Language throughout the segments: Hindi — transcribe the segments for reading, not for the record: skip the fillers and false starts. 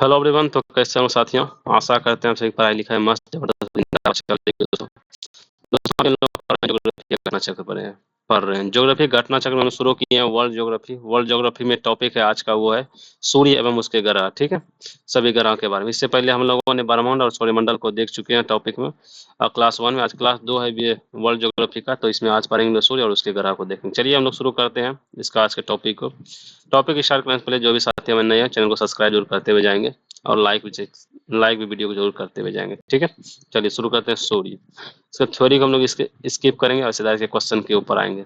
Hello everyone. तो कैसे हो साथियों? आशा करते हैं आप सभी पढ़ाई लिखाई मस्त जबरदस्त बिंदास चल रही है दोस्तों। दोस्तों हम लोग ज्योग्राफी घटना चक्र पढ़ रहे हैं ज्योग्राफी घटना चक्र में हम शुरू किए हैं वर्ल्ड ज्योग्राफी में टॉपिक है आज का, वो है सूर्य एवं उसके ग्रह। ठीक है, सभी ग्रहों के बारे में। इससे पहले हम लोगों ने ब्रह्मांड और सौरमंडल को देख चुके हैं टॉपिक में क्लास 1 में। आज क्लास 2 है ये वर्ल्ड ज्योग्राफी का, तो इसमें आज पढ़ेंगे सूर्य और उसके ग्रह को देखेंगे। चलिए हम लोग शुरू करते हैं इसका आज के टॉपिक को। टॉपिक स्टार्ट करने से पहले जो भी साथी हमें नए हैं चैनल को सब्सक्राइब जरूर करते हुए जाएंगे और लाइक भी वीडियो को जरूर करते हुए जाएंगे। ठीक है, चलिए शुरू करते हैं। सूर्य, इसका थ्योरी को हम लोग इसके स्किप करेंगे और सीधा इसके क्वेश्चन के ऊपर आएंगे।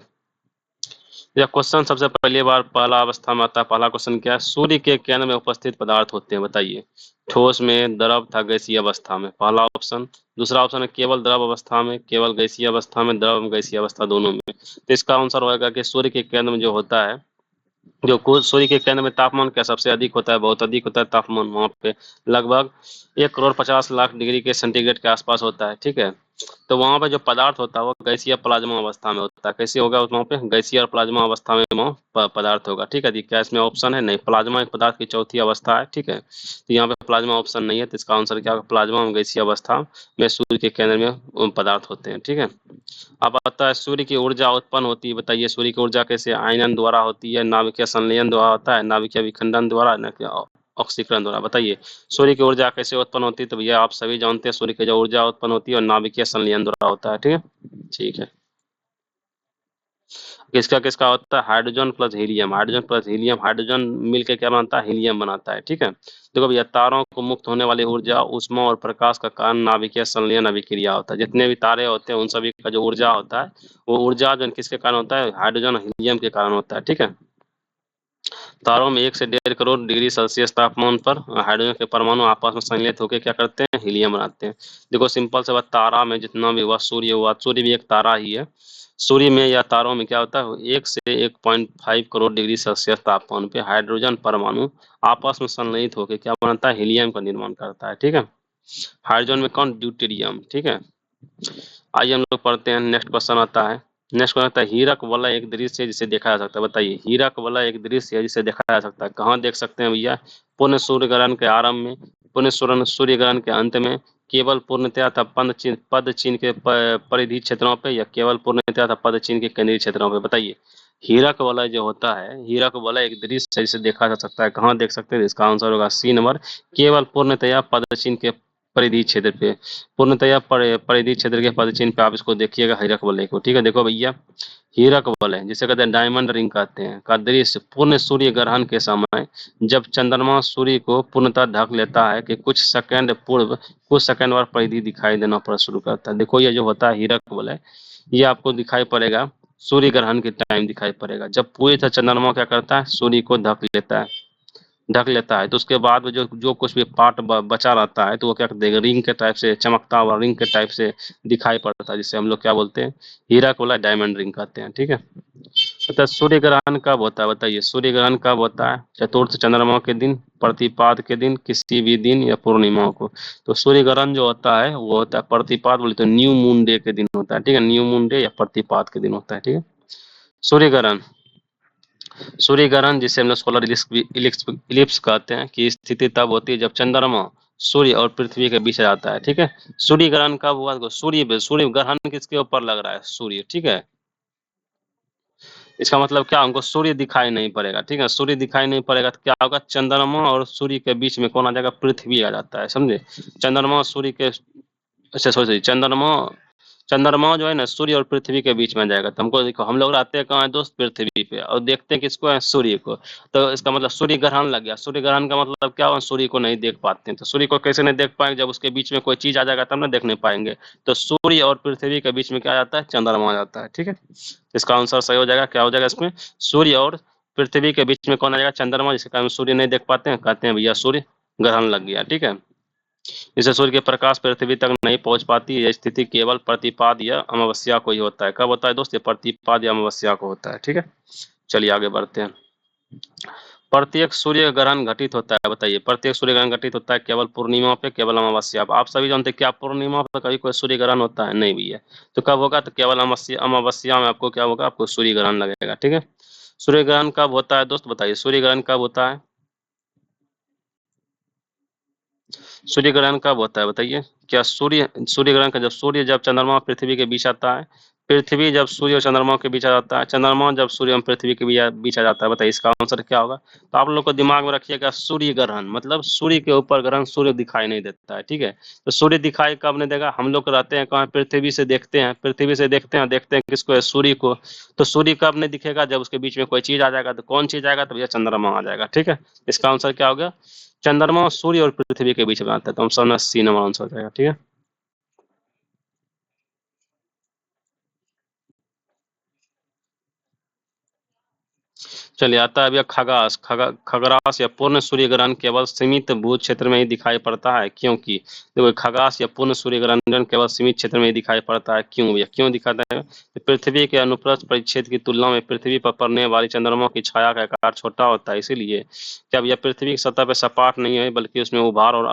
यह क्वेश्चन सबसे पहली बार पहला अवस्था में आता है। पहला क्वेश्चन क्या है? सूर्य के केंद्र में उपस्थित पदार्थ होते हैं, बताइए। ठोस में, द्रव तथा गैसीय अवस्था में, पहला ऑप्शन। दूसरा ऑप्शन है केवल द्रव अवस्था में, केवल गैसीय अवस्था में, द्रव एवं गैसीय अवस्था दोनों में। तो इसका आंसर होगा कि सूर्य के केंद्र में जो होता है, सूर्य के केंद्र में तापमान क्या सबसे अधिक होता है? बहुत अधिक होता है तापमान वहां पे, लगभग 1,50,00,000 डिग्री के सेंटीग्रेड के आसपास होता है। ठीक है, तो वहां पे जो पदार्थ होता है वो गैसीय प्लाज्मा अवस्था में होता है। कैसे होगा वहां पे? गैसीय और प्लाज्मा अवस्था में वहाँ पदार्थ होगा। ठीक है जी, क्या इसमें ऑप्शन है? नहीं, प्लाज्मा एक पदार्थ की चौथी अवस्था है। ठीक है, तो यहाँ पे प्लाज्मा ऑप्शन नहीं है, तो इसका आंसर क्या होगा? प्लाज्मा और गैसीय अवस्था में सूर्य के केंद्र में पदार्थ होते हैं। ठीक है, अब आता है सूर्य की ऊर्जा उत्पन्न होती है, बताइए। सूर्य की ऊर्जा कैसे? आयनन द्वारा होती है, नाभिकीय संलयन द्वारा होता है, नाभिकीय विखंडन द्वारा, न कि ऑक्सीकरण द्वारा। बताइए सूर्य की ऊर्जा कैसे उत्पन्न होती है? तो भैया आप सभी जानते हैं सूर्य की जो ऊर्जा उत्पन्न होती है और नाभिकीय संलयन द्वारा होता है। ठीक है, ठीक है। किसका किसका होता है? Hydrogen plus helium, hydrogen plus helium, hydrogen मिलकर क्या बनाता है? हीलियम बनाता है। ठीक है, देखो भैया, तारों को मुक्त होने वाली ऊर्जा, ऊष्मा और प्रकाश का कारण नाभिकीय संलयन अभिक्रिया होता है। जितने भी तारे होते हैं उन सभी का जो ऊर्जा होता है, वो ऊर्जा जो किसके कारण होता है? हाइड्रोजन और हीलियम के कारण होता है। ठीक है, तारों में 1 से 1.5 करोड़ डिग्री सेल्सियस तापमान पर हाइड्रोजन के परमाणु आपस में संलयित होकर क्या करते हैं? हीलियम बनाते हैं। देखो सिंपल से बात, तारा में जितना भी हुआ, सूर्य भी एक तारा ही है। सूर्य में या तारों में क्या होता है? 1 से 1.5 करोड़ डिग्री सेल्सियस तापमान पे हाइड्रोजन परमाणु आपस में संलयित होकर क्या बनाता है? हीलियम का निर्माण करता है। ठीक है, हाइड्रोजन में कौन? ड्यूटेरियम। ठीक है, आइए हम लोग पढ़ते हैं। नेक्स्ट क्वेश्चन आता है। नेक्स्ट क्वेश्चन आता है, हीरक वाला एक दृश्य है जिसे देखा जा सकता है। बताइए, हीरक वाला एक दृश्य है जिसे देखा जा सकता है। कहाँ देख सकते हैं भैया? पूर्ण सूर्य ग्रहण के आरंभ में, पूर्ण सूर्य ग्रहण के अंत में, केवल पूर्णतया था पद चिन्ह के परिधि क्षेत्रों पे, या केवल पूर्णतया था पद चिन्ह के केंद्रीय क्षेत्रों पे? बताइए, हीरक वाला जो होता है, हीरक वाला एक दृश्य है जिसे देखा जा सकता है। कहाँ देख सकते हैं? इसका आंसर होगा सी नंबर, केवल पूर्णतया पद चिन्ह के परिधि क्षेत्र पे। पूर्णतया परिधि क्षेत्र के पद चिन्ह पे आप इसको देखिएगा, हीरक वलय को। ठीक है, देखो भैया, हीरक वलय जिसे कहते हैं डायमंड रिंग कहते हैं, का दृश्य पूर्ण सूर्य ग्रहण के समय, जब चंद्रमा सूर्य को पूर्णतः ढक लेता है कि कुछ सेकंड पूर्व, कुछ सेकंड बाद परिधि दिखाई देना पड़ शुरू करता है। देखो ये जो होता है हीरक वलय, ये आपको दिखाई पड़ेगा सूर्य ग्रहण के टाइम दिखाई पड़ेगा, जब पूरी तरह चंद्रमा क्या करता है? सूर्य को ढक लेता है। तो उसके बाद में जो जो कुछ भी पार्ट बचा रहता है, तो वो क्या देगा? रिंग के टाइप से, चमकता हुआ रिंग के टाइप से दिखाई पड़ता है, जिसे हम लोग क्या बोलते हैं? हीरा को डायमंड रिंग कहते हैं। ठीक है, तो सूर्य ग्रहण कब होता है? बताइए, सूर्य ग्रहण कब होता है? चतुर्थ चंद्रमा के दिन, प्रतिपाद के दिन, किसी भी दिन, या पूर्णिमा को? तो सूर्य ग्रहण जो होता है वो होता है प्रतिपाद, बोले तो न्यू मून डे के दिन होता है। ठीक है, न्यू मून डे या प्रतिपाद के दिन होता है। ठीक है, सूर्य ग्रहण, सूर्य ग्रहण जिसे हम लोग सोलर इलिप्स कहते हैं, की स्थिति तब होती है जब चंद्रमा सूर्य और पृथ्वी के बीच आता है। ठीक है, सूर्य ग्रहण कब हुआ? सूर्य ग्रहण किसके ऊपर लग रहा है? सूर्य। ठीक है, इसका मतलब क्या? हमको सूर्य दिखाई नहीं पड़ेगा। ठीक है, सूर्य दिखाई नहीं पड़ेगा तो क्या होगा? चंद्रमा और सूर्य के बीच में कौन आ जाएगा? पृथ्वी आ जाता है, समझे? चंद्रमा और सूर्य के, अच्छा सॉरी, चंद्रमा जो है ना सूर्य और पृथ्वी के बीच में जाएगा। तो हमको देखो, हम लोग रहते हैं कहाँ है दोस्त? पृथ्वी पे, और देखते हैं किसको है? सूर्य को। तो इसका मतलब सूर्य ग्रहण लग गया। सूर्य ग्रहण का मतलब क्या हुआ? सूर्य को नहीं देख पाते हैं। तो सूर्य को कैसे नहीं देख पाएंगे? जब उसके बीच में कोई चीज आ जाएगा तब ना देखने पाएंगे। तो सूर्य और पृथ्वी के बीच में क्या आ जाता है? चंद्रमा आ जाता है। ठीक है, इसका आंसर सही हो जाएगा। क्या हो जाएगा इसमें? सूर्य और पृथ्वी के बीच में कौन आ जाएगा? चंद्रमा, जिसके कारण सूर्य नहीं देख पाते हैं, कहते हैं भैया सूर्य ग्रहण लग गया। ठीक है, इससे सूर्य के प्रकाश पृथ्वी तक नहीं पहुंच पाती है। यह स्थिति केवल प्रतिपाद या अमावस्या को ही होता है। कब होता है दोस्त? ये प्रतिपाद या अमावस्या को होता है। ठीक है, चलिए आगे बढ़ते हैं। प्रत्येक सूर्य ग्रहण घटित होता है, बताइए। प्रत्येक सूर्य ग्रहण घटित होता है केवल पूर्णिमा पे, केवल अमावस्या पे। आप सभी जानते हैं क्या पूर्णिमा पे कभी कोई सूर्य ग्रहण होता है? नहीं भैया। तो कब होगा? तो केवल अमावस्या में आपको क्या होगा? आपको सूर्य ग्रहण लगेगा। ठीक है, सूर्य ग्रहण कब होता है दोस्त? बताइए, सूर्य ग्रहण कब होता है? सूर्य ग्रहण कब होता है बताइए? क्या सूर्य ग्रहण का जब चंद्रमा और पृथ्वी के बीच आता है, पृथ्वी जब सूर्य और चंद्रमा के बीच आ जाता है, चंद्रमा जब सूर्य और पृथ्वी के बीच आ जाता है। बताइए इसका आंसर क्या होगा? तो आप लोग को दिमाग में रखिएगा, सूर्य ग्रहण मतलब सूर्य के ऊपर ग्रहण, सूर्य दिखाई नहीं देता है, ठीक है। तो सूर्य दिखाई कब नहीं देगा? हम लोग रहते हैं कहाँ? पृथ्वी से देखते हैं, देखते हैं किसको है? सूर्य को। तो सूर्य कब नहीं दिखेगा? जब उसके बीच में कोई चीज आ जाएगा। तो कौन चीज आएगा? तो भैया चंद्रमा आ जाएगा, ठीक है। इसका आंसर क्या हो गया? चंद्रमा सूर्य और पृथ्वी के बीच में आता है। तो हम सब ना सी नंबर आंसर हो जाएगा, ठीक है। चलिए आता है भैया खगरास या पूर्ण सूर्य ग्रहण केवल सीमित भू क्षेत्र में ही दिखाई पड़ता है, क्योंकि देखो खगास या पूर्ण सूर्य ग्रहण केवल सीमित क्षेत्र में ही दिखाई पड़ता है। क्यों भैया, क्यों दिखाता है? तो पृथ्वी के अनुप्रस्थ परिच्छेद की तुलना में पृथ्वी पर पड़ने वाली चंद्रमा की छाया का आकार छोटा होता है, इसीलिए। क्या भैया पृथ्वी की सतह पर सपाट नहीं है, बल्कि उसमें उभार और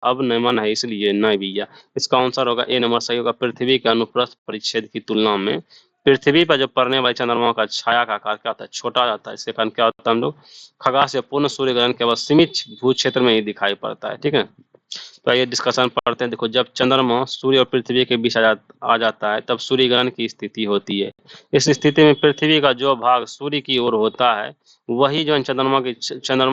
अवनमन है, इसलिए? नहीं भैया, इसका आंसर होगा ए नंबर सही होगा। पृथ्वी के अनुप्रस्थ परिच्छेद की तुलना में पृथ्वी पर जो पड़ने वाले चंद्रमा का छाया का आकार क्या होता है? छोटा जाता है। इसके कारण क्या होता है? हम लोग खगास या पूर्ण सूर्य ग्रहण केवल सीमित भू क्षेत्र में ही दिखाई पड़ता है, ठीक है। तो आइए डिस्कशन पढ़ते हैं। देखो जब चंद्रमा सूर्य और पृथ्वी के बीच आ जाता है, तब सूर्य ग्रहण की स्थिति होती है। इस स्थिति में पृथ्वी का जो भाग सूर्य की ओर होता है, वही जो है चंद्रमा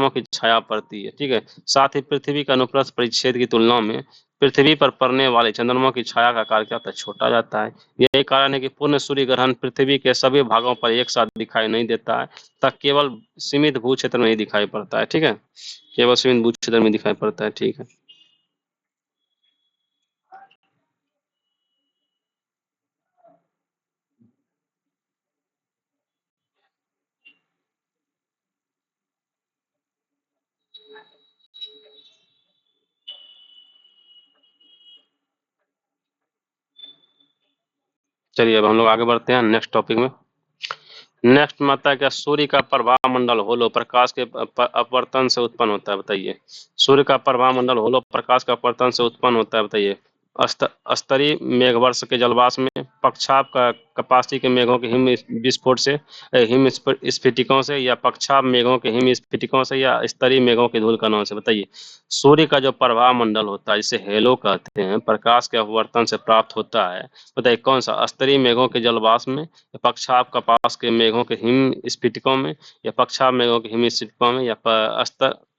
की छाया पड़ती है, ठीक है। साथ ही पृथ्वी के अनुप्रस्थ परिच्छेद की तुलना में पृथ्वी पर पड़ने वाले चंद्रमा की छाया का आकार क्या होता है? छोटा जाता है। यही कारण है कि पूर्ण सूर्य ग्रहण पृथ्वी के सभी भागों पर एक साथ दिखाई नहीं देता है, तक केवल सीमित भू क्षेत्र में ही दिखाई पड़ता है, ठीक है। केवल सीमित भू क्षेत्र में दिखाई पड़ता है, ठीक है। चलिए अब हम लोग आगे बढ़ते हैं नेक्स्ट टॉपिक में। नेक्स्ट में आता है क्या? सूर्य का प्रभाव मंडल होलो प्रकाश के अपवर्तन से उत्पन्न होता है, बताइए। सूर्य का प्रभाव मंडल होलो प्रकाश का अपवर्तन से उत्पन्न होता है, बताइए। स्तरीय मेघवर्ष के जलवाष्प में, पक्षाप का कपासी के मेघों के हिम विस्फोट से, हिम स्फटिकों से, या पक्षाप मेघों के हिम स्फटिकों से, या स्तरीय मेघों के धूल कणों से, बताइए। सूर्य का जो प्रभाव मंडल होता है, जिसे हेलो कहते हैं, प्रकाश के अपवर्तन से प्राप्त होता है। बताइए कौन सा? स्तरीय मेघों के जलवाष्प में, या पक्षाप कपास के मेघों के हिम स्फटिकों में, या पक्षाप मेघों के हिम स्फटिकों में, या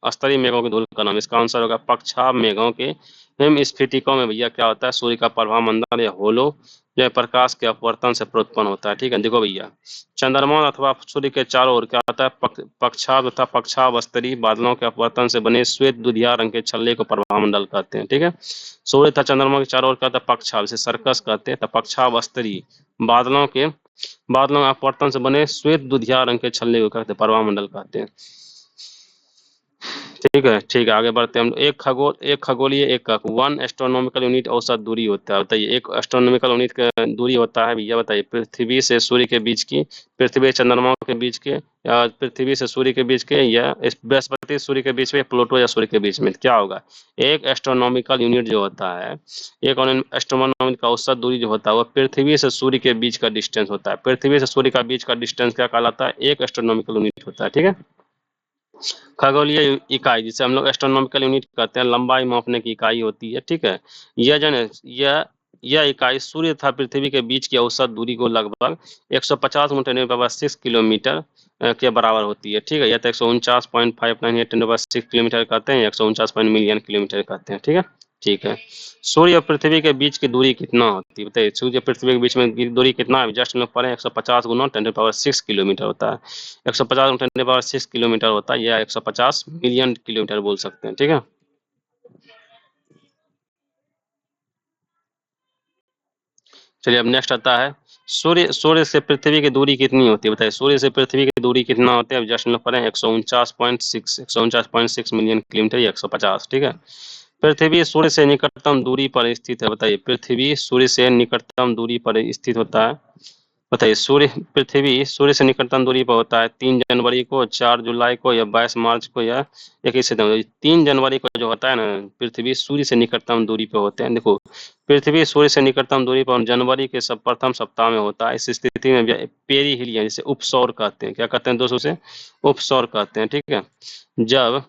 स्तरीय मेघों के धूल कणों में। इसका आंसर होगा पक्षाप मेघों के हिम स्फटिकों में भैया क्या होता है? सूर्य का प्रभाव मंडल या होलो जो है प्रकाश के अपवर्तन से उत्पन्न होता है, ठीक है। देखो भैया चंद्रमा अथवा सूर्य के चारों ओर क्या होता है? पक्षाप तथा पक्षाप स्तरीय बादलों के अपवर्तन से बने श्वेत दुधिया रंग के छल्ले को प्रभाव मंडल कहते हैं, ठीक है। सूर्य तथा चंद्रमा के चारों ओर क्या होता है? पक्षाप, जिसे सर्कस कहते हैं। तो पक्षाप स्तरीय बादलों के अपवर्तन से बने श्वेत दुधिया रंग के छल्ले को कहते हैं, प्रभाव मंडल कहते हैं। ठीक है आगे बढ़ते हैं हम। एक खगोलीय एकक 1 एस्ट्रोनॉमिकल यूनिट औसत दूरी होता है, बताइए। एक एस्ट्रोनॉमिकल यूनिट का दूरी होता है भैया, बताइए। पृथ्वी से सूर्य के बीच की, पृथ्वी चंद्रमा के बीच के, या पृथ्वी से सूर्य के बीच के, या बृहस्पति सूर्य के बीच में, प्लूटो या सूर्य के बीच में, क्या होगा? एक एस्ट्रोनॉमिकल यूनिट जो होता है, एक एस्ट्रोनॉमिकल का औसत दूरी जो होता है, वो पृथ्वी से सूर्य के बीच का डिस्टेंस होता है। पृथ्वी से सूर्य का बीच का डिस्टेंस क्या कहलाता है? एक एस्ट्रोनॉमिकल यूनिट होता है, ठीक है। खगोलीय इकाई जिसे हम लोग एस्ट्रोनॉमिकल यूनिट कहते हैं, लंबाई मापने की इकाई होती है, ठीक है। यह जो है यह इकाई सूर्य तथा पृथ्वी के बीच की औसत दूरी को लगभग 150 × 10⁻6 किलोमीटर के बराबर होती है, ठीक है। यह तो 149.598 किलोमीटर कहते हैं, 149 मिलियन किलोमीटर कहते हैं, ठीक है। ठीक है। सूर्य और पृथ्वी के बीच की दूरी कितना होती है, बताइए। सूर्य और पृथ्वी के बीच में की दूरी कितना है? जस्ट हम लोग पढ़े 150 × 10⁻6 किलोमीटर होता है। 150 × 10⁻6 किलोमीटर होता है, या 150 मिलियन किलोमीटर बोल सकते हैं, ठीक है। चलिए अब नेक्स्ट आता है, सूर्य से पृथ्वी की दूरी कितनी होती है, बताइए। सूर्य से पृथ्वी की दूरी कितना होती है? अब जस्ट हम लोग पढ़े 149.6 मिलियन किलोमीटर, या 150, ठीक है। पृथ्वी सूर्य से निकटतम दूरी पर स्थित है, बताइए। पृथ्वी सूर्य से निकटतम दूरी पर स्थित होता है, बताइए। पृथ्वी सूर्य से निकटतम दूरी पर होता है 3 जनवरी को, 4 जुलाई को, या 22 मार्च को, या 21 सितंबर। 3 जनवरी को जो होता है ना, पृथ्वी सूर्य से निकटतम दूरी पर होते हैं। देखो पृथ्वी सूर्य से निकटतम दूरी पर जनवरी के प्रथम सप्ताह में होता है। इस स्थिति में पेरी हिलियन जिसे उपसौर कहते हैं, क्या कहते हैं दोस्तों? से उपसौर कहते हैं, ठीक है। जब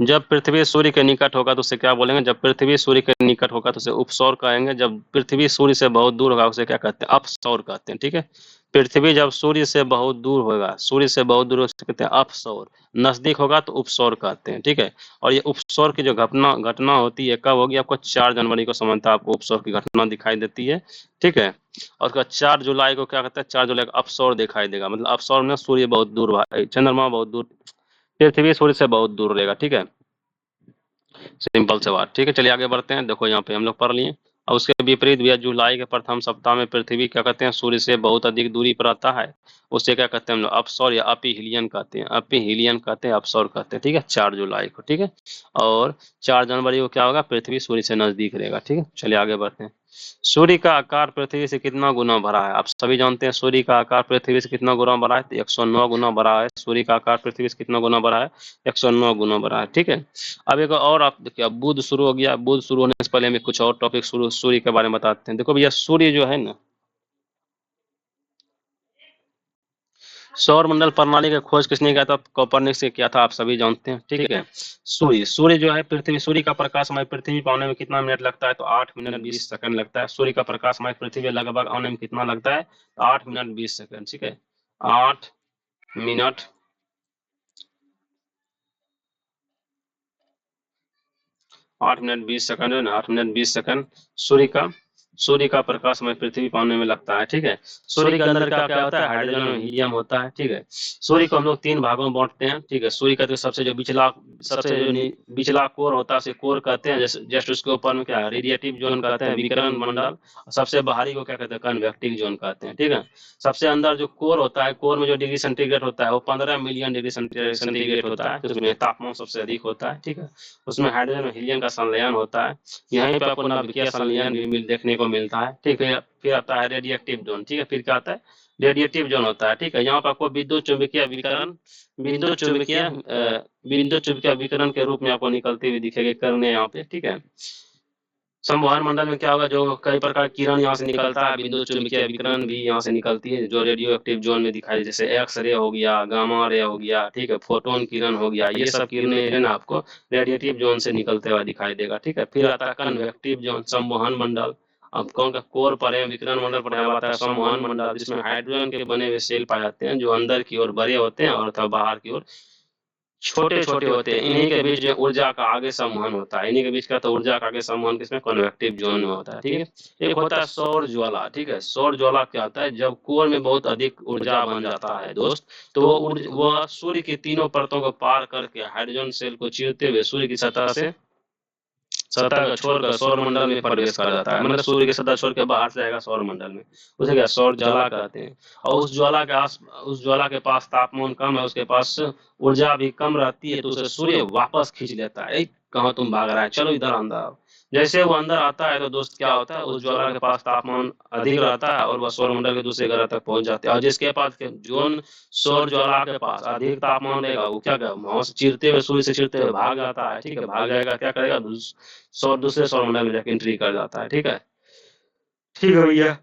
जब पृथ्वी सूर्य के निकट होगा तो उसे क्या बोलेंगे? जब पृथ्वी सूर्य के निकट होगा तो उसे उपसौर कहेंगे। जब पृथ्वी सूर्य से बहुत दूर होगा उसे क्या कहते हैं? अपसौर कहते हैं। ठीक है, पृथ्वी जब सूर्य से बहुत दूर होगा, सूर्य से बहुत दूर उसे कहते हैं अपसौर, नजदीक होगा तो उपसौर कहते हैं। ठीक है, और ये उपसौर की जो घटना घटना होती है कब होगी? आपको 4 जनवरी को सामान्यतः आपको उपसौर की घटना दिखाई देती है। ठीक है, और उसका 4 जुलाई को क्या कहते हैं? 4 जुलाई को अपसौर दिखाई देगा। मतलब अपसौर में सूर्य बहुत दूर, चंद्रमा बहुत दूर, पृथ्वी सूर्य से बहुत दूर रहेगा। ठीक है, सिंपल से बात। ठीक है, चलिए आगे बढ़ते हैं। देखो यहाँ पे हम लोग पढ़ लिए। और उसके विपरीत भैया जुलाई के प्रथम सप्ताह में पृथ्वी क्या कहते हैं? सूर्य से बहुत अधिक दूरी पर आता है, उसे क्या कहते हैं हम लोग? अपसौर या अपीहिलियन कहते हैं। अपीहिलियन कहते हैं, अपसौर कहते हैं। ठीक है, 4 जुलाई को। ठीक है, और 4 जनवरी को क्या होगा? पृथ्वी सूर्य से नजदीक रहेगा। ठीक है, चलिए आगे बढ़ते हैं। सूर्य का आकार पृथ्वी से कितना गुना बड़ा है? आप सभी जानते हैं सूर्य का आकार पृथ्वी से कितना गुना बड़ा है? तो 109 गुना बड़ा है। सूर्य का आकार पृथ्वी से कितना गुना बड़ा है? 109 गुना बड़ा है। ठीक है, अब एक और आप देखिए, अब बुध शुरू हो गया। बुध शुरू होने से पहले हमें कुछ और टॉपिक शुरू सूर्य के बारे में बताते हैं। देखो भैया, सूर्य जो है ना, सौर मंडल प्रणाली का खोज किसने किया था? कोपरनिकस ने किया था, आप सभी जानते हैं। ठीक है, सूर्य सूर्य जो है पृथ्वी, सूर्य का प्रकाश हमारी पृथ्वी पर आने में कितना मिनट लगता है? तो 8 मिनट 20 सेकंड लगता है। सूर्य का प्रकाश हमारी पृथ्वी पर लगभग आने में कितना लगता है? तो 8 मिनट 20 सेकंड। ठीक है, 8 मिनट 8 मिनट 20 सेकंड है ना, 8 मिनट 20 सेकंड सूर्य का प्रकाश हमें पृथ्वी पाने में लगता है। ठीक है, सूर्य के अंदर क्या क्या होता है? हाइड्रोजन और हीलियम होता है। ठीक है, सूर्य को हम लोग 3 भागों में बांटते हैं। ठीक है, सूर्य का जो सबसे जो बिचला सबसे जो बिचला कोर होता है उसे कोर कहते हैं। जैसे जस्ट उसके ऊपर में क्या है? रेडिएटिव जोन कहते हैं, विकिरण मंडल। और सबसे बाहरी को क्या कहते हैं? कन्वेक्टिव जोन कहते हैं। ठीक है, सबसे अंदर जो कोर होता है, कोर में जो डिग्री सेंटीग्रेड होता है वो 15 मिलियन डिग्री सेंटीग्रेड होता है, जिसमें तापमान सबसे अधिक होता है। ठीक है, उसमें हाइड्रोजन और हीलियम का संलयन होता है। यहीं पे आपको नाभिकीय संलयन भी देखने को मिलता है। ठीक है, फिर आता है रेडिएटिव जोन। ठीक है, फिर क्या आता है? रेडिएटिव जोन होता है। ठीक है, यहाँ पर आपको विद्युत चुंबकीय विकिरण के रूप में आपको निकलती हुई दिखेगी किरणें यहाँ पे। ठीक है, संवहन मंडल में क्या होगा? जो कई प्रकार की किरण यहाँ से निकलता है, विद्युत चुंबकीय विकिरण भी यहाँ से निकलती है, जो रेडियो एक्टिव जोन में दिखाई, जैसे एक्स रे हो गया, गामा रे हो गया। ठीक है, फोटोन किरण हो गया, ये सब किरणें है ना आपको रेडिएटिव जोन से निकलते हुआ दिखाई देगा। ठीक है, फिर आता है कन्वेक्टिव जोन, संवहन मंडल। अब कौन का कोर पर है, विकिरण मंडल पर है, आता है संवहन मंडल, जिसमें हाइड्रोजन के बने हुए सेल पाए जाते हैं, जो अंदर की ओर बड़े होते हैं और अथवा बाहर की ओर छोटे छोटे होते हैं। इन्हीं के बीच में ऊर्जा का आगे संवहन होता है। इन्हीं के बीच का तो ऊर्जा का आगे संवहन किसमें? कन्वेक्टिव जोन में होता है। ठीक है, एक होता है सौर ज्वाला। ठीक है, सौर ज्वाला क्या होता है? जब कोर में बहुत अधिक ऊर्जा बन जाता है दोस्त, तो वो सूर्य की तीनों परतों को पार करके हाइड्रोजन सेल को चीरते हुए सूर्य की सतह को छोड़कर सौर मंडल में प्रवेश कर जाता है। मतलब सूर्य की सतह छोड़ के बाहर से आएगा सौर मंडल में, उसे क्या सौर ज्वाला कहते हैं। और उस ज्वाला के पास तापमान कम है, उसके पास ऊर्जा भी कम रहती है, तो उसे सूर्य वापस खींच लेता है। कहाँ तुम भाग रहा है, चलो इधर अंदर आओ। जैसे वो अंदर आता है तो दोस्त क्या होता है? उस ज्वाला के पास तापमान अधिक रहता है और वह सौरमंडल के दूसरे ग्रह तक पहुंच जाते हैं। और जिसके पास जोन सौर ज्वाला के पास अधिक तापमान रहेगा वो क्या करेगा? वहां से चिरते हुए, सूर्य से चिरते हुए भाग जाता है। ठीक है, भाग जाएगा, क्या करेगा? दूसरे सौरमंडल में जाकर एंट्री कर जाता है। ठीक है, ठीक है भैया,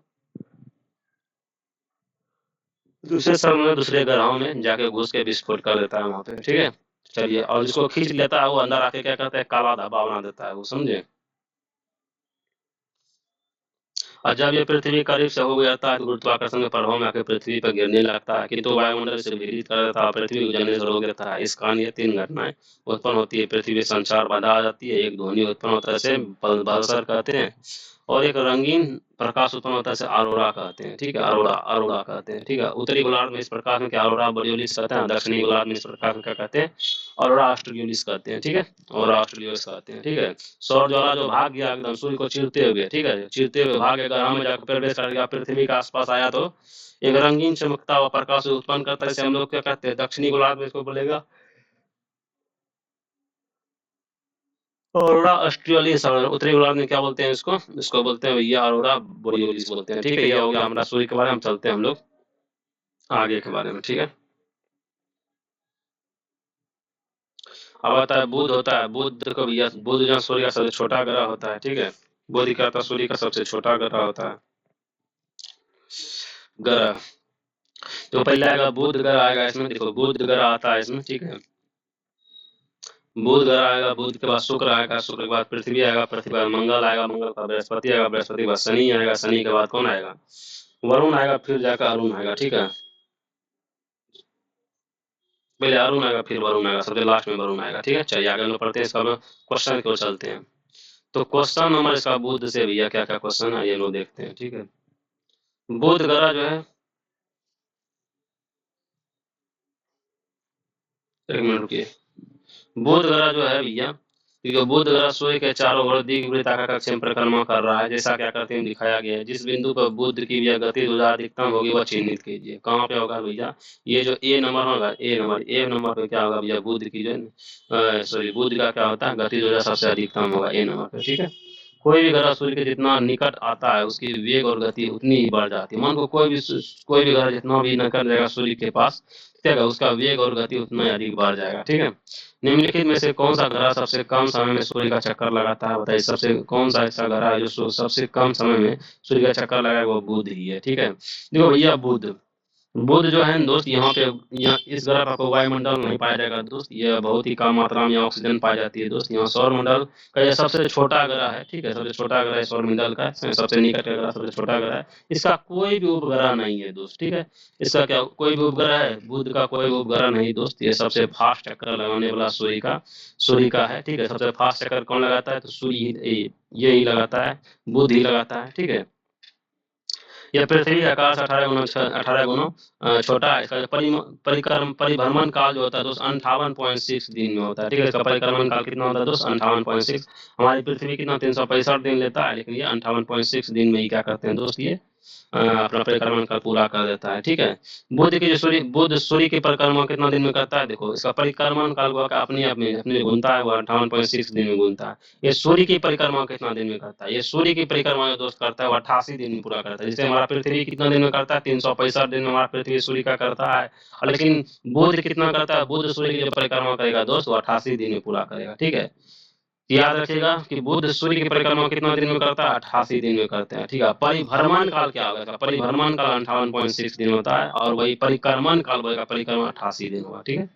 दूसरे सौरमंडल दूसरे ग्रहों में जाके घुस के विस्फोट कर देता है वहां पे। ठीक है, चलिए, और जिसको खींच लेता है वो अंदर आके क्या करता है? काला धब्बा बना देता है वो, समझे? और जब ये पृथ्वी करीब से हो जाता है तो गुरुत्वाकर्षण के प्रभाव में आके पृथ्वी पर गिरने लगता है, किंतु वायुमंडल से विदीत कर देता है, पृथ्वी को जलने से रोक देता है। इस कारण ये 3 घटनाएं उत्पन्न होती है। पृथ्वी में संचार बाधा आ जाती है, एक ध्वनि उत्पन्न होता है, इसे बल्सर कहते हैं, और एक रंगीन प्रकाश उत्पन्न होता है, इसे अरोरा कहते हैं। ठीक है, अरोरा अरोरा कहते हैं। ठीक है, उत्तरी गोलार्ध में इस प्रकार में क्या अरोरा बोरियोलिस कहते हैं, दक्षिणी गोलार्ध में इस प्रकार में क्या कहते हैं? अरोरा ऑस्ट्रेलियोलिस कहते हैं। ठीक है, और ऑस्ट्रेलियोलिस कहते हैं। ठीक है, सौर ज्वाला जो भाग गया एकदम सूर्य को चीरते हुए, ठीक है, चीरते हुए भाग गया, ग्रह में जाकर प्रवेश कर गया, पृथ्वी के आसपास आया तो एक रंगीन चमकता हुआ प्रकाश उत्पन्न करता है, इसे हम लोग क्या कहते हैं? दक्षिणी गोलार्ध में इसको बोलेगा अरोरा ऑस्ट्रेलिस, और उत्तरी गोलार्ध में क्या बोलते हैं इसको? इसको बोलते हैं भैया अरोरा बोरियोलिस बोलते हैं। ठीक है, ये हो गया हमारा सूर्य के बारे में। हम चलते हैं हम लोग आगे के बारे में। ठीक है, अब आता है बुध होता है। बुध को भैया, बुध जो सूर्य का सबसे छोटा ग्रह होता है। ठीक है, बुध क्या होता है? सूर्य का सबसे छोटा ग्रह होता है, ग्रह। तो पहले आएगा बुध ग्रह, आएगा इसमें, देखो बुध ग्रह आता है इसमें। ठीक है, बुध ग्रह आएगा, बुध के बाद शुक्र आएगा, शुक्र के बाद पृथ्वी आएगा, पृथ्वी के बाद मंगल आएगा, मंगल के बाद बृहस्पति आएगा, बृहस्पति के बाद शनि आएगा, शनि के बाद कौन आएगा, वरुण आएगा, फिर जाकर अरुण आएगा। ठीक है, पहले अरुण आएगा फिर वरुण आएगा, सबसे लास्ट में वरुण आएगा। ठीक है, चलिए आगे हम लोग पढ़ते हैं, इसका क्वेश्चन की ओर चलते हैं। तो क्वेश्चन नंबर इसका बुध से भैया क्या क्या क्वेश्चन है ये लोग देखते हैं। ठीक है, बुध ग्रह जो है, एक मिनट रुकिए, बुध ग्रह जो है भैया, क्योंकि बुध ग्रह सूर्य के चारों ओर दीर्घवृत्ताकार कक्ष में परिक्रमा कर रहा है, जैसा क्या करते हैं दिखाया गया है। जिस बिंदु पर बुध की भैया गति ऊर्जा अधिकतम होगी वह चिन्हित कीजिए। कहाँ पे होगा भैया, ये जो ए नंबर होगा, ए नंबर पे क्या होगा भैया, बुध की जो सॉरी बुध का क्या होता है, गति ऊर्जा सबसे अधिकतम होगा ए नंबर पे। ठीक है, कोई भी ग्रह सूर्य के जितना निकट आता है उसकी वेग और गति उतनी ही बढ़ जाती है। मान को कोई भी ग्रह जितना भी निकट जाएगा सूर्य के पास, ठीक है, उसका वेग और गति उतना ही अधिक बढ़ जाएगा। ठीक है, निम्नलिखित में से कौन सा ग्रह सबसे कम समय में सूर्य का चक्कर लगाता है, बताइए। सबसे कौन सा ऐसा ग्रह है जो सबसे कम समय में सूर्य का चक्कर लगाएगा, वो बुध ही है। ठीक है, देखो भैया बुध, बुध जो है दोस्त, यहाँ पे यहाँ इस ग्रह पर कोई वायुमंडल नहीं पाया जाएगा दोस्त, ये बहुत ही कम मात्रा में ऑक्सीजन पाई जाती है दोस्त। यहाँ सौरमंडल का ये सबसे छोटा ग्रह है। ठीक है, सबसे छोटा ग्रह है सौरमंडल का, सबसे निकट का ग्रह सबसे छोटा ग्रह है। इसका कोई भी उपग्रह नहीं है दोस्त। ठीक है, इसका क्या कोई भी उपग्रह है, बुध का कोई भी उपग्रह नहीं दोस्त। ये सबसे फास्ट चक्कर लगाने वाला सूर्य का है। ठीक है, सबसे फास्ट चक्कर कौन लगाता है, तो सूर्य ही, ये ही लगाता है, बुध ही लगाता है। ठीक है, यह पृथ्वी का आकार से 18 गुना छोटा है। इसका परिभ्रमण काल जो होता है दोस्त 58.6 दिन में होता है। ठीक है, इसका परिक्रमण काल कितना होता है दोस्त, 58.6। हमारी पृथ्वी कितना 365 दिन लेता है, लेकिन ये 58.6 दिन में ही क्या करते हैं दोस्त, ये अपना परिक्रमण काल पूरा कर देता है। ठीक है, बुध सूर्य की परिक्रमा कितना दिन में करता है, देखो इसका परिक्रमण काल वो अपने आप में अपने घूमता है, वो 58.6 दिन में घूमता है। ये सूर्य की परिक्रमा कितना दिन में करता है, ये सूर्य की परिक्रमा जो दोस्त करता है वो 88 दिन में पूरा करता है। जैसे हमारा पृथ्वी कितना दिन में करता है, 365 दिन में हमारा पृथ्वी सूर्य का करता है। लेकिन बुध कितना करता है, बुध सूर्य की जो परिक्रमा करेगा दोस्त वो 88 दिन में पूरा करेगा। ठीक है, याद रखिएगा कि बुध सूर्य की परिक्रमा कितना दिन में करता है, 88 दिन में करते हैं। ठीक है, परिभ्रमण काल क्या होगा, परिभ्रमण काल 58.6 दिन होता है, और वही परिक्रमण काल होगा, परिक्रमा 88 दिन होगा। ठीक है,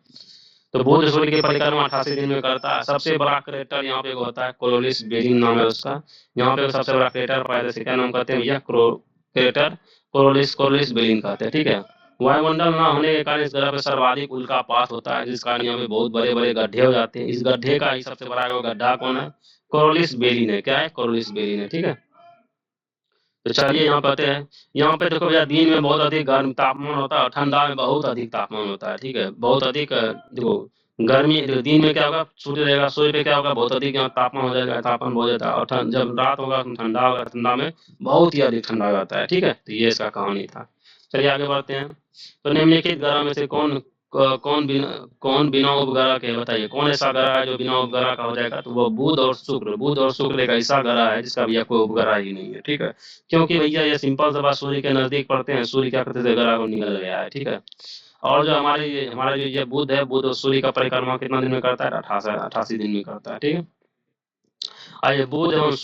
तो बुध सूर्य की परिक्रमा 88 दिन में करता है। सबसे बड़ा क्रेटर यहाँ पे होता है कोलोलिस बेरिन नाम है उसका, यहाँ पे सबसे बड़ा क्रेटर पाया जाता है, क्या नाम कहते हैं भैया, क्रेटर कोलोलिस बेरिन कहते हैं। ठीक है, वायुमंडल न होने के कारण इस ग्रह पर सर्वाधिक उल्कापात होता है, जिस कारण यहाँ पे बहुत बड़े बड़े गड्ढे हो जाते हैं। इस गड्ढे का ही सबसे बड़ा गड्ढा कौन है, कोरोलिस बेरिन है। क्या है, कोरोलिस बेरिन है। ठीक है, तो चलिए यहाँ पढ़ते हैं। यहाँ पे देखो भैया, दिन में बहुत अधिक गर्म तापमान होता है और ठंडा में बहुत अधिक तापमान होता है। ठीक है, बहुत अधिक देखो गर्मी, दिन में क्या होगा, सूर्य रहेगा, सूर्य पे क्या होगा, बहुत अधिक यहाँ तापमान हो जाएगा, तापमान बहुत जाता है, और जब रात होगा तो ठंडा होगा, ठंडा में बहुत ही अधिक ठंडा हो जाता है। ठीक है, तो ये इसका कहानी था। चलिए आगे बढ़ते हैं। तो निम्नलिखित ग्रह में से कौन बिना उपग्रह के, बताइए कौन ऐसा ग्रह है जो बिना उपग्रह का हो जाएगा, तो वो बुध और शुक्र। बुध और शुक्र एक ऐसा ग्रह है जिसका भैया कोई उपग्रह ही नहीं है। ठीक है, क्योंकि भैया ये सिंपल सा बात, सूर्य के नजदीक पड़ते हैं, सूर्य क्या करते थे, ग्रह को निकल गया है। ठीक है, और जो हमारा जो ये बुध है, बुध और सूर्य का परिक्रमा कितना दिन में करता है, 88 दिन में करता है। ठीक है, आइए बुध एवं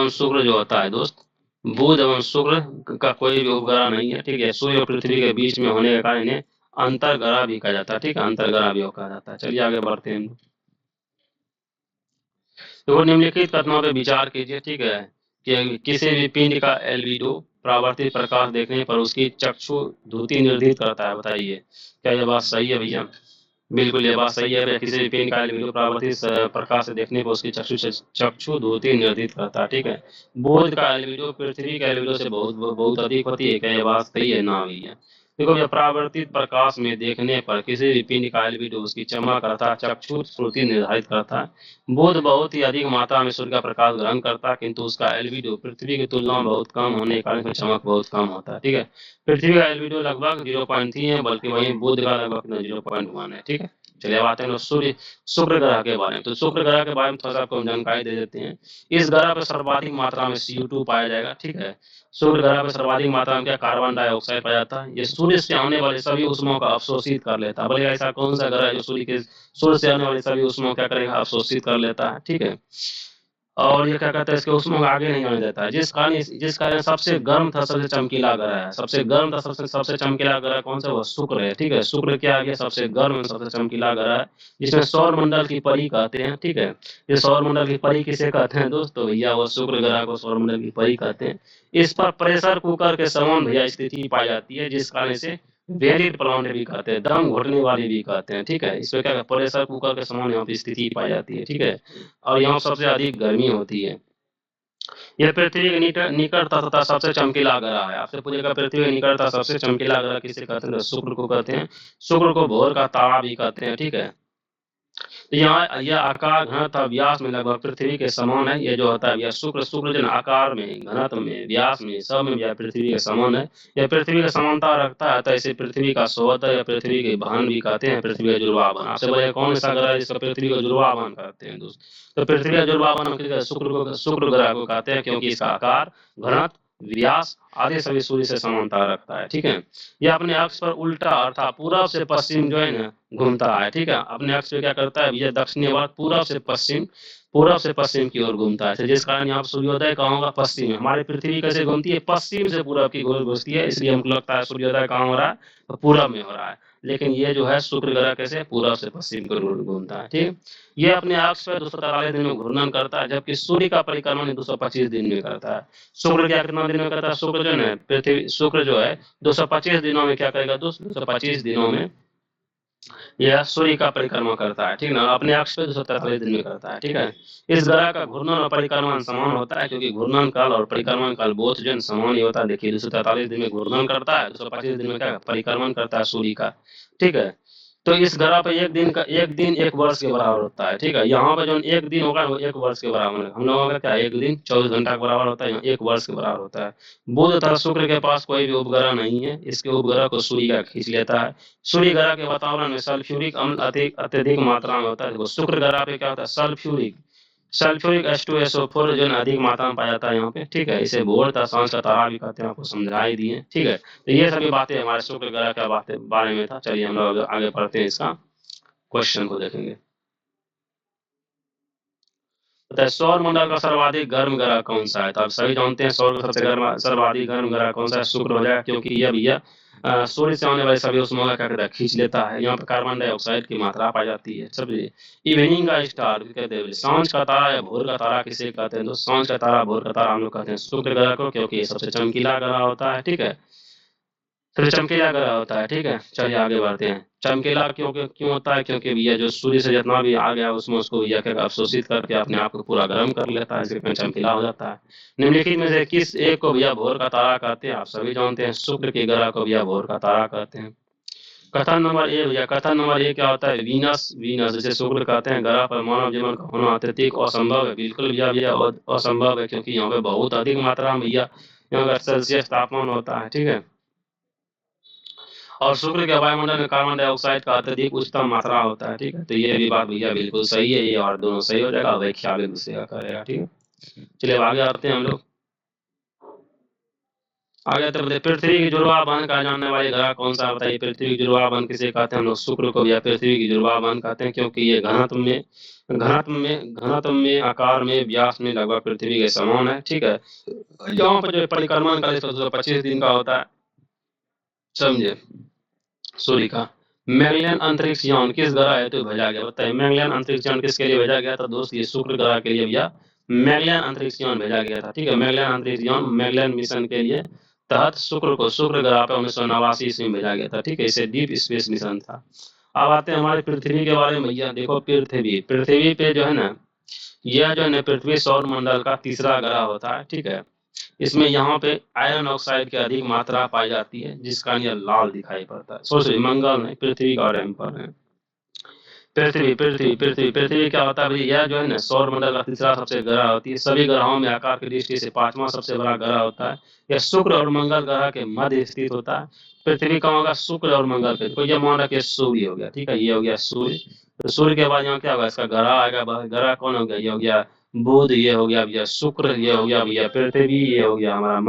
शुक्र जो होता है दोस्त, बुध एवं शुक्र का कोई भी उपग्रह नहीं है। ठीक है, सूर्य और पृथ्वी के बीच में होने के कारण इन्हें अंतरग्रह भी कहा जाता है। ठीक है, अंतरग्रह भी कहा जाता है। चलिए आगे बढ़ते हैं। तो निम्नलिखित कथनों पे विचार कीजिए। ठीक है, कि किसी भी पिंड का एल्बिडो परावर्तित प्रकाश देखने पर उसकी चक्षु द्युति निर्धारित करता है, बताइए क्या यह बात सही है भैया। बिल्कुल ये बात सही है, किसी भी पिंड का एल्बिडो परावर्तित प्रकाश से देखने पर उसकी चक्षु द्युति निर्धारित करता है। ठीक है, बुध का एल्बिडो पृथ्वी के एल्बिडो से बहुत बहुत अधिक होती है, क्या ये बात सही है, ना भैया। देखो भैया, परावर्तित प्रकाश में देखने पर किसी भी पिंड का एल्बिडो उसकी चमक अर्थात चक्षु श्रुति निर्धारित करता है। बुध बहुत ही अधिक मात्रा में सूर्य का प्रकाश ग्रहण करता है, किंतु उसका एल्बिडो पृथ्वी की तुलना में बहुत कम होने के कारण इसमें चमक बहुत कम होता है। ठीक है, पृथ्वी का एल्बिडो लगभग 0.3 है, बल्कि वहीं बुध का लगभग 0.1 है। ठीक है, चलिए अब आते हैं सूर्य शुक्र ग्रह के बारे में। तो शुक्र ग्रह के बारे में थोड़ा सा आपको हम जानकारी दे देते हैं। इस ग्रह पर सर्वाधिक मात्रा में CO2 पाया जाएगा। ठीक है, शुक्र ग्रह पर सर्वाधिक मात्रा में क्या, कार्बन डाइऑक्साइड पाया जाता है। ये सूर्य से आने वाले सभी ऊष्मा को अवशोषित कर लेता है। बोले ऐसा कौन सा ग्रह है जो सूर्य से आने वाले सभी ऊष्मा क्या करेगा, अवशोषित कर लेता है। ठीक है, और ये क्या कहते हैं, इसके उष्मा को आगे नहीं आने देता है, जिस कारण सबसे गर्म था, सबसे चमकीला ग्रह है, सबसे गर्म था, सबसे चमकीला ग्रह कौन सा, वो शुक्र है, ठीक है। शुक्र क्या आ गया, सबसे गर्म सबसे चमकीला ग्रह है, जिसमें सौर मंडल की परी कहते हैं, ठीक है। ये सौर मंडल की परी किसे कहते हैं दोस्तों, भैया वो शुक्र ग्रह को सौर मंडल की परी कहते हैं। इस पर प्रेशर कुकर के समान भैया स्थिति पाई जाती है, जिस कारण से वेरिड प्लांट भी कहते हैं, दम घुटने वाली भी कहते हैं, ठीक है। इसमें क्या प्रेशर कुकर के समान यहाँ पे स्थिति पाई जाती है, ठीक है। और यहाँ सबसे अधिक गर्मी होती है। यह पृथ्वी के निकटता तथा सबसे चमकीला ग्रह है। आपसे पूछेगा पृथ्वी के निकटता सबसे चमकीला ग्रह किसे कहते हैं, तो शुक्र को कहते हैं। शुक्र को भोर का तारा भी कहते हैं, ठीक है। तो यहाँ यह आकार घनत्व व्यास में लगभग पृथ्वी के समान है। ये जो होता है यह शुक्र जो आकार में, घनत्व में, व्यास में, सब में यह पृथ्वी के समान है। यह पृथ्वी का समानता रखता है, तो इसे पृथ्वी का सोहदर या पृथ्वी के बहन भी कहते हैं, पृथ्वी का जुड़वा बहन। आपसे बोले कौन सा ग्रह है जिसको पृथ्वी का जुड़वा बहन कहते हैं दोस्त, तो पृथ्वी का जुड़वा बहन शुक्र ग्रह को कहते हैं, क्योंकि इसका आकार, घनत्व, व्यास आदि सभी सूर्य से समानता रखता है, ठीक है। यह अपने अक्ष पर उल्टा अर्थात पूरब से पश्चिम जो है ना घूमता है, ठीक है। अपने अक्ष पे क्या करता है, यह दक्षिणावर्त पूरब से पश्चिम की ओर घूमता है, जिस कारण यहाँ सूर्योदय कहाँ होगा, पश्चिम में। हमारी पृथ्वी कैसे घूमती है, पश्चिम से पूरब की ओर घूमती है, इसलिए हमको लगता है सूर्योदय कहाँ हो रहा है, तो पूरब में हो रहा है। लेकिन ये जो है शुक्र ग्रह कैसे पूरब से पश्चिम की ओर घूमता है, ठीक। ये अपने अक्ष पर 243 दिन में घूर्णन करता है, जबकि सूर्य का परिक्रमण 225 दिन में करता है। शुक्र क्या कितना दिन में करता है, शुक्र जो है पृथ्वी, शुक्र जो है 225 दिनों में क्या करेगा दोस्त, 225 दिनों में यह सूर्य का परिक्रमा करता है, ठीक ना। अपने अक्ष पे 243 दिन में करता है, ठीक है। इस ग्रह का घूर्णन और परिक्रमण समान होता है, क्योंकि घूर्णन काल और परिक्रमण काल बोथ जो समान ही होता है। देखिए 243 दिन में घूर्णन करता है, 225 दिन में क्या परिक्रमण करता है सूर्य का, ठीक है। तो इस ग्रह पे एक दिन एक वर्ष के बराबर होता है, ठीक है। यहाँ पे जो एक दिन होगा वो एक वर्ष के बराबर है। हम लोगों का क्या एक दिन 24 घंटा के बराबर होता है, यहाँ एक वर्ष के बराबर होता है। बुध तथा शुक्र के पास कोई भी उपग्रह नहीं है, इसके उपग्रह को सूर्य का खींच लेता है। सूर्य ग्रह के वातावरण में सल्फ्यूरिक अम्ल अत्यधिक मात्रा में होता है। देखो शुक्र ग्रह पे क्या होता है, सल्फ्यूरिक H2SO4 जो है अधिक मात्रा में पाया जाता है यहाँ पे, ठीक है। इसे भोर तथा सांझ का तारा भी कहते हैं, आपको समझा ही दिए, ठीक है। तो ये सभी बातें हमारे शुक्र ग्रह के बारे में था। चलिए हम लोग आगे पढ़ते हैं, इसका क्वेश्चन को देखेंगे। तो सौर मंडल का सर्वाधिक गर्म ग्रह कौन सा है, तो आप सभी जानते हैं सौर का सबसे सर्वाधिक गर्म ग्रह कौन सा है, शुक्र हो जाएगा, क्योंकि यह भैया सूर्य से आने वाले सभी उष्मा का क्या करता है, खींच लेता है। यहाँ पर कार्बन डाइऑक्साइड की मात्रा पाई जाती है। समझिए, इवनिंग का स्टार कहते हैं, सांझ का तारा या भोर का तारा किसे कहते हैं, तो सांझ का तारा, भोर का तारा हम लोग कहते हैं शुक्र ग्रह को, क्योंकि ये सबसे चमकीला ग्रह होता है, ठीक है। तो चमकीला ग्रह होता है, ठीक है। चलिए आगे बढ़ते हैं। चमकीला क्यों होता है, क्योंकि भैया जो सूर्य से जितना भी आ गया उसमें उसको भैया क्या अवशोषित करके अपने आप को पूरा गर्म कर लेता है, इसके कारण चमकीला हो जाता है। निम्नलिखित में से किस एक को भैया भोर का तारा कहते हैं, आप सभी जानते हैं शुक्र के ग्रह को भैया भोर का तारा कहते हैं। कथन नंबर ए भैया, कथन नंबर ए क्या होता है, वीनस जैसे शुक्र कहते हैं ग्रह पर मानव जीवन का होना अत्यधिक असंभव है। बिल्कुल भैया असंभव है, क्योंकि यहाँ पे बहुत अधिक मात्रा में भैया यहाँ का सेल्सियस तापमान होता है, ठीक है। और शुक्र के वायुमंडल में कार्बन डाइऑक्साइड का अत्यधिक उच्चतम मात्रा होता है, ठीक है। तो ये भी बात भैया बिल्कुल सही है, ये और दोनों सही हो जाएगा, वही ख्याल एक दूसरे का करेगा, ठीक है। चलिए आगे आते हैं हम लोग। आगे तो पृथ्वी की जुड़वा बहन कहा जाने वाले ग्रह कौन सा, बताइए। पृथ्वी की जुड़वा बहन किसे कहते हैं, हम लोग शुक्र को भैया पृथ्वी की जुड़वा बहन कहते हैं, क्योंकि ये घनत्व में, आकार में, व्यास में लगभग पृथ्वी के समान है, ठीक है। यहाँ पर जो परिक्रमण का 225 दिन का होता है, समझे, सूर्य का। मैगलियन अंतरिक्ष यान किस ग्रह हेतु भेजा गया, बताइए। मैगलियन अंतरिक्ष यान किसके लिए भेजा गया था दोस्त, ये शुक्र ग्रह के लिए भैया मैगलियन अंतरिक्ष यान भेजा गया था, ठीक है। मैगलियन अंतरिक्ष यान मैगलियन मिशन के लिए तहत शुक्र ग्रह पे 1989 ईस्वी में भेजा गया था, ठीक है। इसे डीप स्पेस मिशन था। अब आते हैं हमारे पृथ्वी के बारे में भैया। देखो पृथ्वी पे जो है ना, यह जो है ना पृथ्वी सौर मंडल का तीसरा ग्रह होता है, ठीक है। इसमें यहाँ पे आयरन ऑक्साइड की अधिक मात्रा पाई जाती है, जिस कारण यह लाल दिखाई पड़ता है। सोचिए, मंगल नहीं, पृथ्वी का एम्पर है। पृथ्वी क्या होता है भाई, यह जो है ना सौर मंडल का तीसरा सबसे ग्रह होती है। सभी ग्रहों में आकार की दृष्टि से पांचवा सबसे बड़ा ग्रह होता है। यह शुक्र और मंगल ग्रह के मध्य स्थित होता है। पृथ्वी कहाँ होगा, शुक्र और मंगल पे। तो ये मान रखिए सूर्य हो गया, ठीक है। ये हो गया सूर्य। तो सूर्य के बाद यहाँ क्या होगा, इसका ग्रह आएगा। ग्रह कौन हो गया, ये हो गया बुध, ये हो गया भैया शुक्र, ये हो गया भैया पृथ्वी, ये हो गया हमारा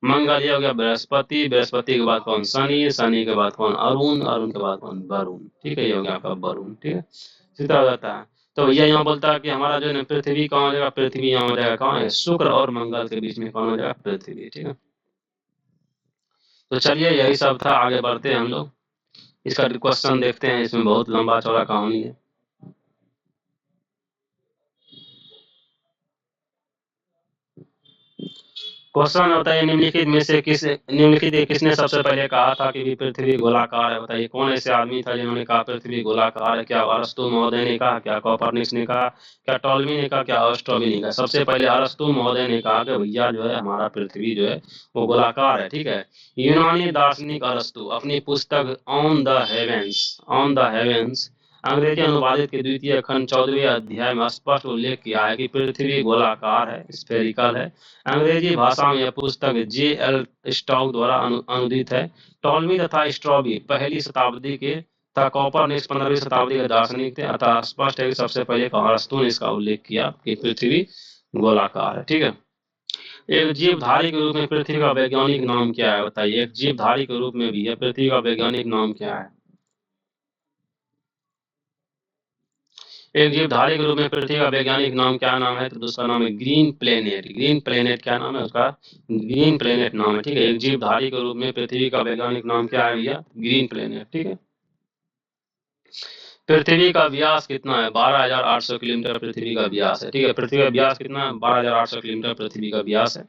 मंगल ये हो गया बृहस्पति के बाद कौन, शनि के बाद कौन, अरुण के बाद कौन, वरुण, ठीक है। ये हो गया आपका वरुण, ठीक है। सीधा हो जाता है। तो भैया यहाँ बोलता है कि हमारा जो है ना पृथ्वी कहाँ हो जाएगा, पृथ्वी यहाँ हो जाएगा कहाँ है, शुक्र और मंगल के बीच में कौन हो जाएगा, पृथ्वी। ठीक है, तो चलिए यही सब था, आगे बढ़ते हैं हम लोग, इसका क्वेश्चन देखते हैं, इसमें बहुत लंबा चौड़ा कहानी है। क्वेश्चन होता है निम्नलिखित में से निम्नलिखित किसने सबसे पहले कहा था कि पृथ्वी गोलाकार है, बताइए कौन ऐसे आदमी था जिन्होंने कहा पृथ्वी गोलाकार है? क्या अरस्तु महोदय ने कहा, क्या कोपरनिकस ने कहा, क्या टॉलमी ने कहा, क्या एरिस्टोटल ने कहा? सबसे पहले अरस्तु महोदय ने कहा कि भैया जो है हमारा पृथ्वी जो है वो गोलाकार है। ठीक है, यूनानी दार्शनिक अरस्तु अपनी पुस्तक ऑन द हेवेंस अंग्रेजी अनुवादित के द्वितीय खंड 14वें अध्याय में स्पष्ट उल्लेख किया है कि पृथ्वी गोलाकार है, स्फेरिकल है। अंग्रेजी भाषा में यह पुस्तक J.L. स्टॉक द्वारा अनुदित है। टॉलमी तथा स्ट्रॉबी पहली शताब्दी के तथा कोपरनिकस 15वीं शताब्दी के दार्शनिक थे, अतः स्पष्ट है कि सबसे पहले अरस्तु ने इसका उल्लेख किया कि पृथ्वी गोलाकार है। ठीक है, एक जीवधारी के रूप में पृथ्वी का वैज्ञानिक नाम क्या है, बताइए। एक जीवधारी के रूप में भी है, पृथ्वी का वैज्ञानिक नाम क्या है? एक जीवधारी के रूप में पृथ्वी का वैज्ञानिक नाम क्या नाम है, तो दूसरा नाम है ग्रीन प्लेनेट। ग्रीन प्लेनेट क्या नाम है उसका, ग्रीन प्लेनेट नाम है। ठीक है, एक जीवधारी के रूप में पृथ्वी का वैज्ञानिक नाम क्या है भैया, ग्रीन प्लेनेट। ठीक है, पृथ्वी का व्यास कितना है, 12,800 किलोमीटर पृथ्वी का व्यास है। ठीक है, पृथ्वी का व्यास कितना है, 12,800 किलोमीटर पृथ्वी का व्यास है।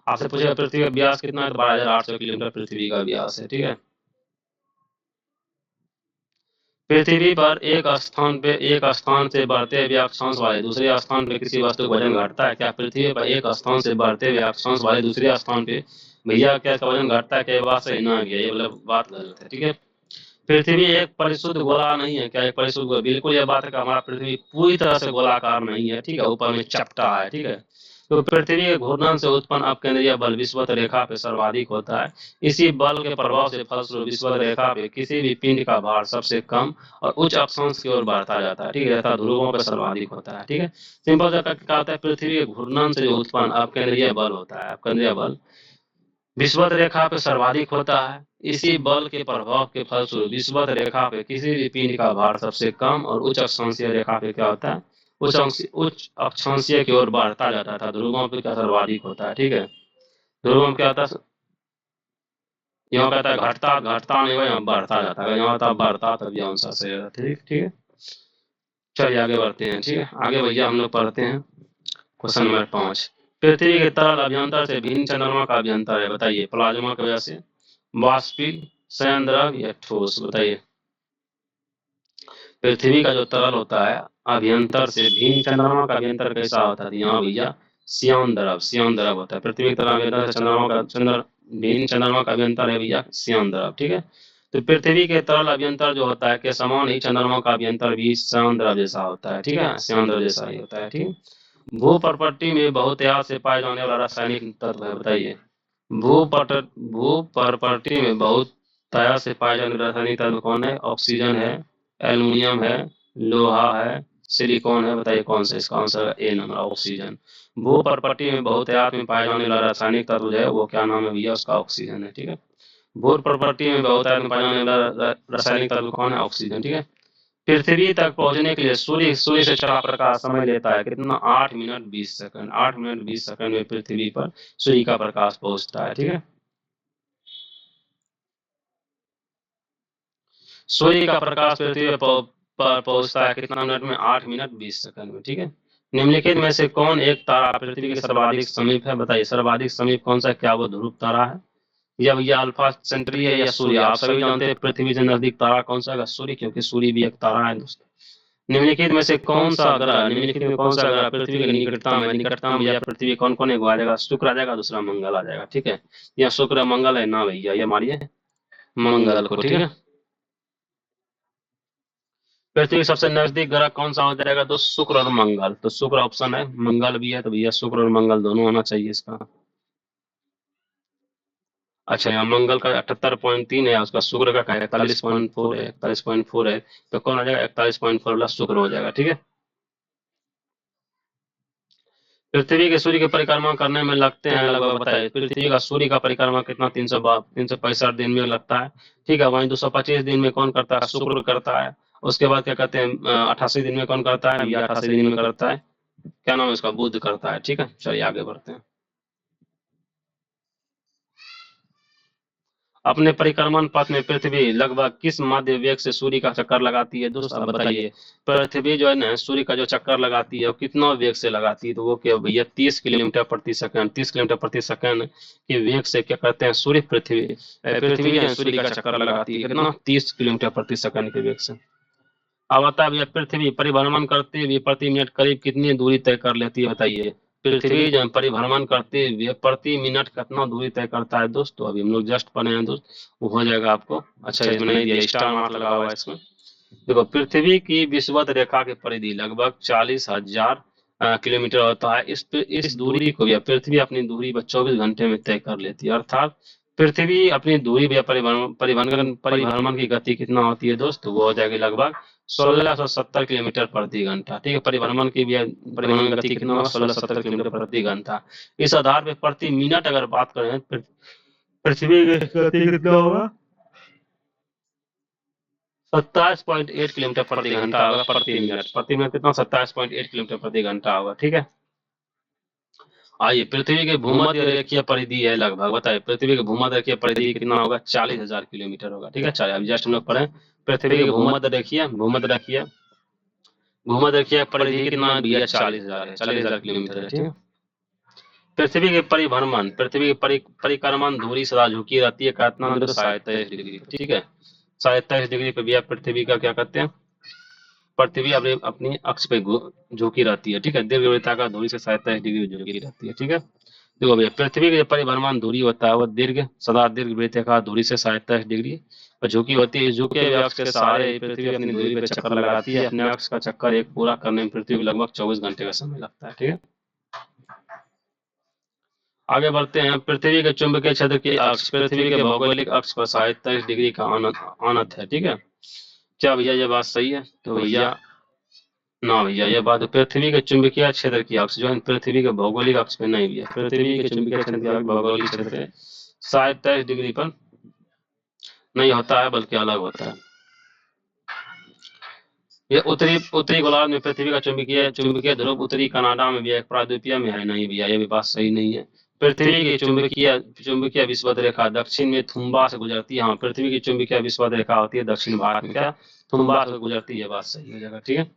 आपसे पूछेगा पृथ्वी का व्यास कितना है, तो 12,800 किलोमीटर पृथ्वी का व्यास है। ठीक है, पृथ्वी पर एक स्थान से बढ़ते हुए अक्षांश वाले दूसरे स्थान पे किसी वस्तु का वजन घटता है क्या? पृथ्वी पर एक स्थान से बढ़ते हुए अक्षांश वाले दूसरे स्थान पे भैया क्या इसका वजन घटता है? क्या बात सही ना गया, ये मतलब बात गलत है। ठीक है, पृथ्वी एक परिशुद्ध गोला नहीं है क्या, एक परिशुद्ध गोला? बिल्कुल ये बात है कि हमारा पृथ्वी पूरी तरह से गोलाकार नहीं है। ठीक है, ऊपर में चपटा है। ठीक है, तो पृथ्वी के घूर्णन से उत्पन्न अपकेंद्रीय बल विषुवत रेखा पे सर्वाधिक होता है। इसी बल के प्रभाव से फलस्वरूप विषुवत रेखा पे किसी भी पिंड का भार सबसे कम और उच्च अक्षांश की ओर बढ़ता जाता है। ठीक है, तथा ध्रुवों पर सर्वाधिक होता है। ठीक है, सिंपल सा क्या होता है, पृथ्वी के घूर्णन से जो उत्पन्न अपकेंद्रीय बल होता है, अपकेंद्रीय बल विषुवत रेखा पे सर्वाधिक होता है। इसी बल के प्रभाव के फलस्वरूप विषुवत रेखा पे किसी भी पिंड का भार सबसे कम और उच्च अक्षांशीय रेखा पे क्या होता है, उच्च अक्षांशीय की ओर बढ़ता जाता था। ध्रुवों पे क्या सर्वाधिक होता है। ठीक है, ध्रुवों में क्या होता है, यहाँ कहता है घटता घटता नहीं हुआ, यहाँ बढ़ता जाता है। यहाँ होता बढ़ता तब यह आंसर सही होता है। ठीक ठीक है, चलिए आगे बढ़ते हैं। ठीक है, आगे भैया हम लोग पढ़ते हैं क्वेश्चन नंबर 5। पृथ्वी के तरल अभ्यंतर से भिन्न चंद्रमा का अभ्यंतर है, बताइए। प्लाज्मा की वजह से, वाष्पिल, शयन द्रव या ठोस, बताइए। पृथ्वी का जो तरल होता है अभ्यंतर से भिन्न चंद्रमा का अभ्यंतर कैसा होता है, यहाँ भैया श्यान द्रव होता है। पृथ्वी के तरल अभ्यंतर से भिन्न चंद्रमा का अभ्यंतर है भैया श्यान द्रव। ठीक है, तो पृथ्वी के तरल अभ्यंतर जो होता है के समान ही चंद्रमा का अभ्यंतर भी श्यान द्रव जैसा होता है। ठीक है, श्यान द्रव जैसा ही होता है। ठीक है, भू प्रपर्टी में बहुतायत से पाए जाने वाला रासायनिक तत्व है, बताइए। भू प्रपर्टी में बहुतायत से पाए जाने वाला रासायनिक तत्व कौन है? ऑक्सीजन है, एल्युमिनियम है, लोहा है, सिलिकॉन है, बताइए कौन सा? इसका आंसर ए नंबर, ऑक्सीजन। भू प्रपर्टी में बहुतायत में पाए जाने वाला रासायनिक तत्व जो है वो क्या नाम है भैया, उसका ऑक्सीजन है। ठीक है, भू प्रपर्टी में बहुतायत में पाए जाने वाला रासायनिक तत्व कौन है? ऑक्सीजन। ठीक है, पृथ्वी तक पहुंचने के लिए सूर्य से चला प्रकाश समय लेता है कितना? 8 मिनट 20 सेकंड। 8 मिनट 20 सेकंड में पृथ्वी पर सूर्य का प्रकाश पहुंचता है। ठीक है, सूर्य का प्रकाश पृथ्वी पर पहुंचता है कितना मिनट में? 8 मिनट 20 सेकंड में। ठीक है, निम्नलिखित में से कौन एक तारा पृथ्वी के सर्वाधिक समीप है, बताइए। सर्वाधिक समीप कौन सा? क्या वो ध्रुव तारा है, या भैया अल्फा सेंटरी है, या सूर्य? आप सभी जानते हैं पृथ्वी से नजदीक तारा कौन सा है? सूर्य, क्योंकि सूर्य भी एक तारा है दोस्तों। निम्नलिखित में से कौन सा ग्रह, निम्नलिखित में कौन सा ग्रह पृथ्वी के निकटतम या पृथ्वी कौन कौन एक आ जाएगा? शुक्र आ जाएगा, दूसरा मंगल आ जाएगा। ठीक है, या शुक्र मंगल है ना भैया, ये मारिए मंगल को। ठीक है, पृथ्वी के सबसे नजदीक ग्रह कौन सा हो जाएगा? तो शुक्र और मंगल। तो शुक्र ऑप्शन है, मंगल भी है, तो भैया शुक्र और मंगल दोनों होना चाहिए इसका। अच्छा, यहाँ मंगल का 78.3 है, उसका शुक्र का 41.4 है, 41.4 है, तो कौन आ जाएगा? 41.4 वाला शुक्र हो जाएगा। ठीक है, पृथ्वी के सूर्य की परिक्रमा करने में लगते हैं लगभग, बताइए। पृथ्वी का सूर्य का परिक्रमा कितना? 365 दिन में लगता है। ठीक है, वहीं 225 दिन में कौन करता है? शुक्र करता है। उसके बाद क्या कहते हैं 88 दिन में कौन करता है भैया, 88 दिन में करता है, क्या नाम है उसका, बुध करता है। ठीक है, चलिए आगे बढ़ते हैं। अपने परिक्रमण पथ में पृथ्वी लगभग किस माध्य वेग से सूर्य का चक्कर लगाती है दोस्त, आप बताइए। पृथ्वी जो है ना सूर्य का जो चक्कर लगाती है वो कितना वेग से लगाती है, तो वो क्या भैया 30 किलोमीटर प्रति सेकंड, 30 किलोमीटर प्रति सेकंड के वेग से क्या करते हैं सूर्य पृथ्वी जो है सूर्य का चक्कर लगाती है, कितना 30 किलोमीटर प्रति सेकंड के वेग से। अब आता है भैया पृथ्वी परिभ्रमण करते हुए प्रति मिनट करीब कितनी दूरी तय कर लेती है, बताइए। पृथ्वी जो है परिभ्रमण करते हुए प्रति मिनट कितना दूरी तय करता है दोस्तों, अभी हम लोग जस्ट पढ़े हैं दोस्त, वो हो जाएगा आपको। अच्छा इसमें नहीं दिया, स्टार मार्क लगा हुआ है इसमें। देखो पृथ्वी की विषुवत रेखा की परिधि लगभग 40,000 किलोमीटर होता है। इस दूरी को या पृथ्वी अपनी दूरी पर 24 घंटे में तय कर लेती है, अर्थात पृथ्वी अपनी दूरी या परिभ्रमण परिभ्रमण की गति कितना होती है दोस्त, वो हो जाएगी लगभग 1670 किलोमीटर प्रति घंटा। ठीक है, परिभ्रमण की भी परिभ्रमण गति कितना होगा, 1670 किलोमीटर प्रति घंटा। इस आधार पे प्रति मिनट अगर बात करें पृथ्वी की गति कितना होगा, 27.8 किलोमीटर प्रति घंटा होगा प्रति मिनट। प्रति मिनट कितना, 27.8 किलोमीटर प्रति घंटा होगा। ठीक है, आइए पृथ्वी के भूमध्य रेखीय परिधि है लगभग, बताइए पृथ्वी के भूमध्य रेखीय परिधि कितना होगा, 40,000 किलोमीटर होगा। ठीक है, चलिए अभी जस्ट हम लोग पढ़े पृथ्वी के भूमध्य रेखीय परिधि कितना दिया, 40,000 है, 40,000 किलोमीटर है। ठीक है, पृथ्वी के परिभ्रमण पृथ्वी के परिक्रमण धुरी सदा झुकी रहती है, कितना दूर, 27 डिग्री। ठीक है, 27 डिग्री पे भी पृथ्वी का क्या कहते हैं, पृथ्वी अपनी अक्ष पे झुकी रहती है। ठीक है, दीर्घवृत्ताकार धुरी से 27 डिग्री झुकी रहती है। ठीक है, देखो भैया पृथ्वी के परिभ्रमण दूरी होता है वो सदा दीर्घवृत्ताकार धुरी से 27 डिग्री पर झुकी होती है। झुके हुए अक्ष के सहारे पृथ्वी अपनी दूरी पे चक्कर लगाती है। अपने अक्ष का चक्कर एक पूरा करने में पृथ्वी को लगभग 24 घंटे का समय लगता है। ठीक है, आगे बढ़ते हैं। पृथ्वी के चुंबकीय क्षेत्र के अक्ष पृथ्वी के भौगोलिक अक्ष पर 27 डिग्री का आनत है। ठीक है, क्या भैया ये बात सही है, तो भैया ना भैया ये बात पृथ्वी के चुंबकीय क्षेत्र की अक्ष जो है पृथ्वी के भौगोलिक अक्ष पे नहीं भैया, पृथ्वी के चुंबकीय क्षेत्र की भौगोलिक क्षेत्र 27 डिग्री पर नहीं होता है बल्कि अलग होता है। ये उत्तरी उत्तरी गोलार्ध में पृथ्वी का चुंबकीय चुंबकीय ध्रुव उत्तरी कनाडा में भी है, प्रायद्वीपीय में है नहीं भैया, ये भी बात सही नहीं है। पृथ्वी की चुंबकीय चुंबकीय विषुवत रेखा दक्षिण में थुम्बा से गुजरती है। हाँ, पृथ्वी की चुंबकीय विषुवत रेखा होती है दक्षिण भारत में क्या, थुम्बा से गुजरती है, बात सही हो जाएगा। ठीक है,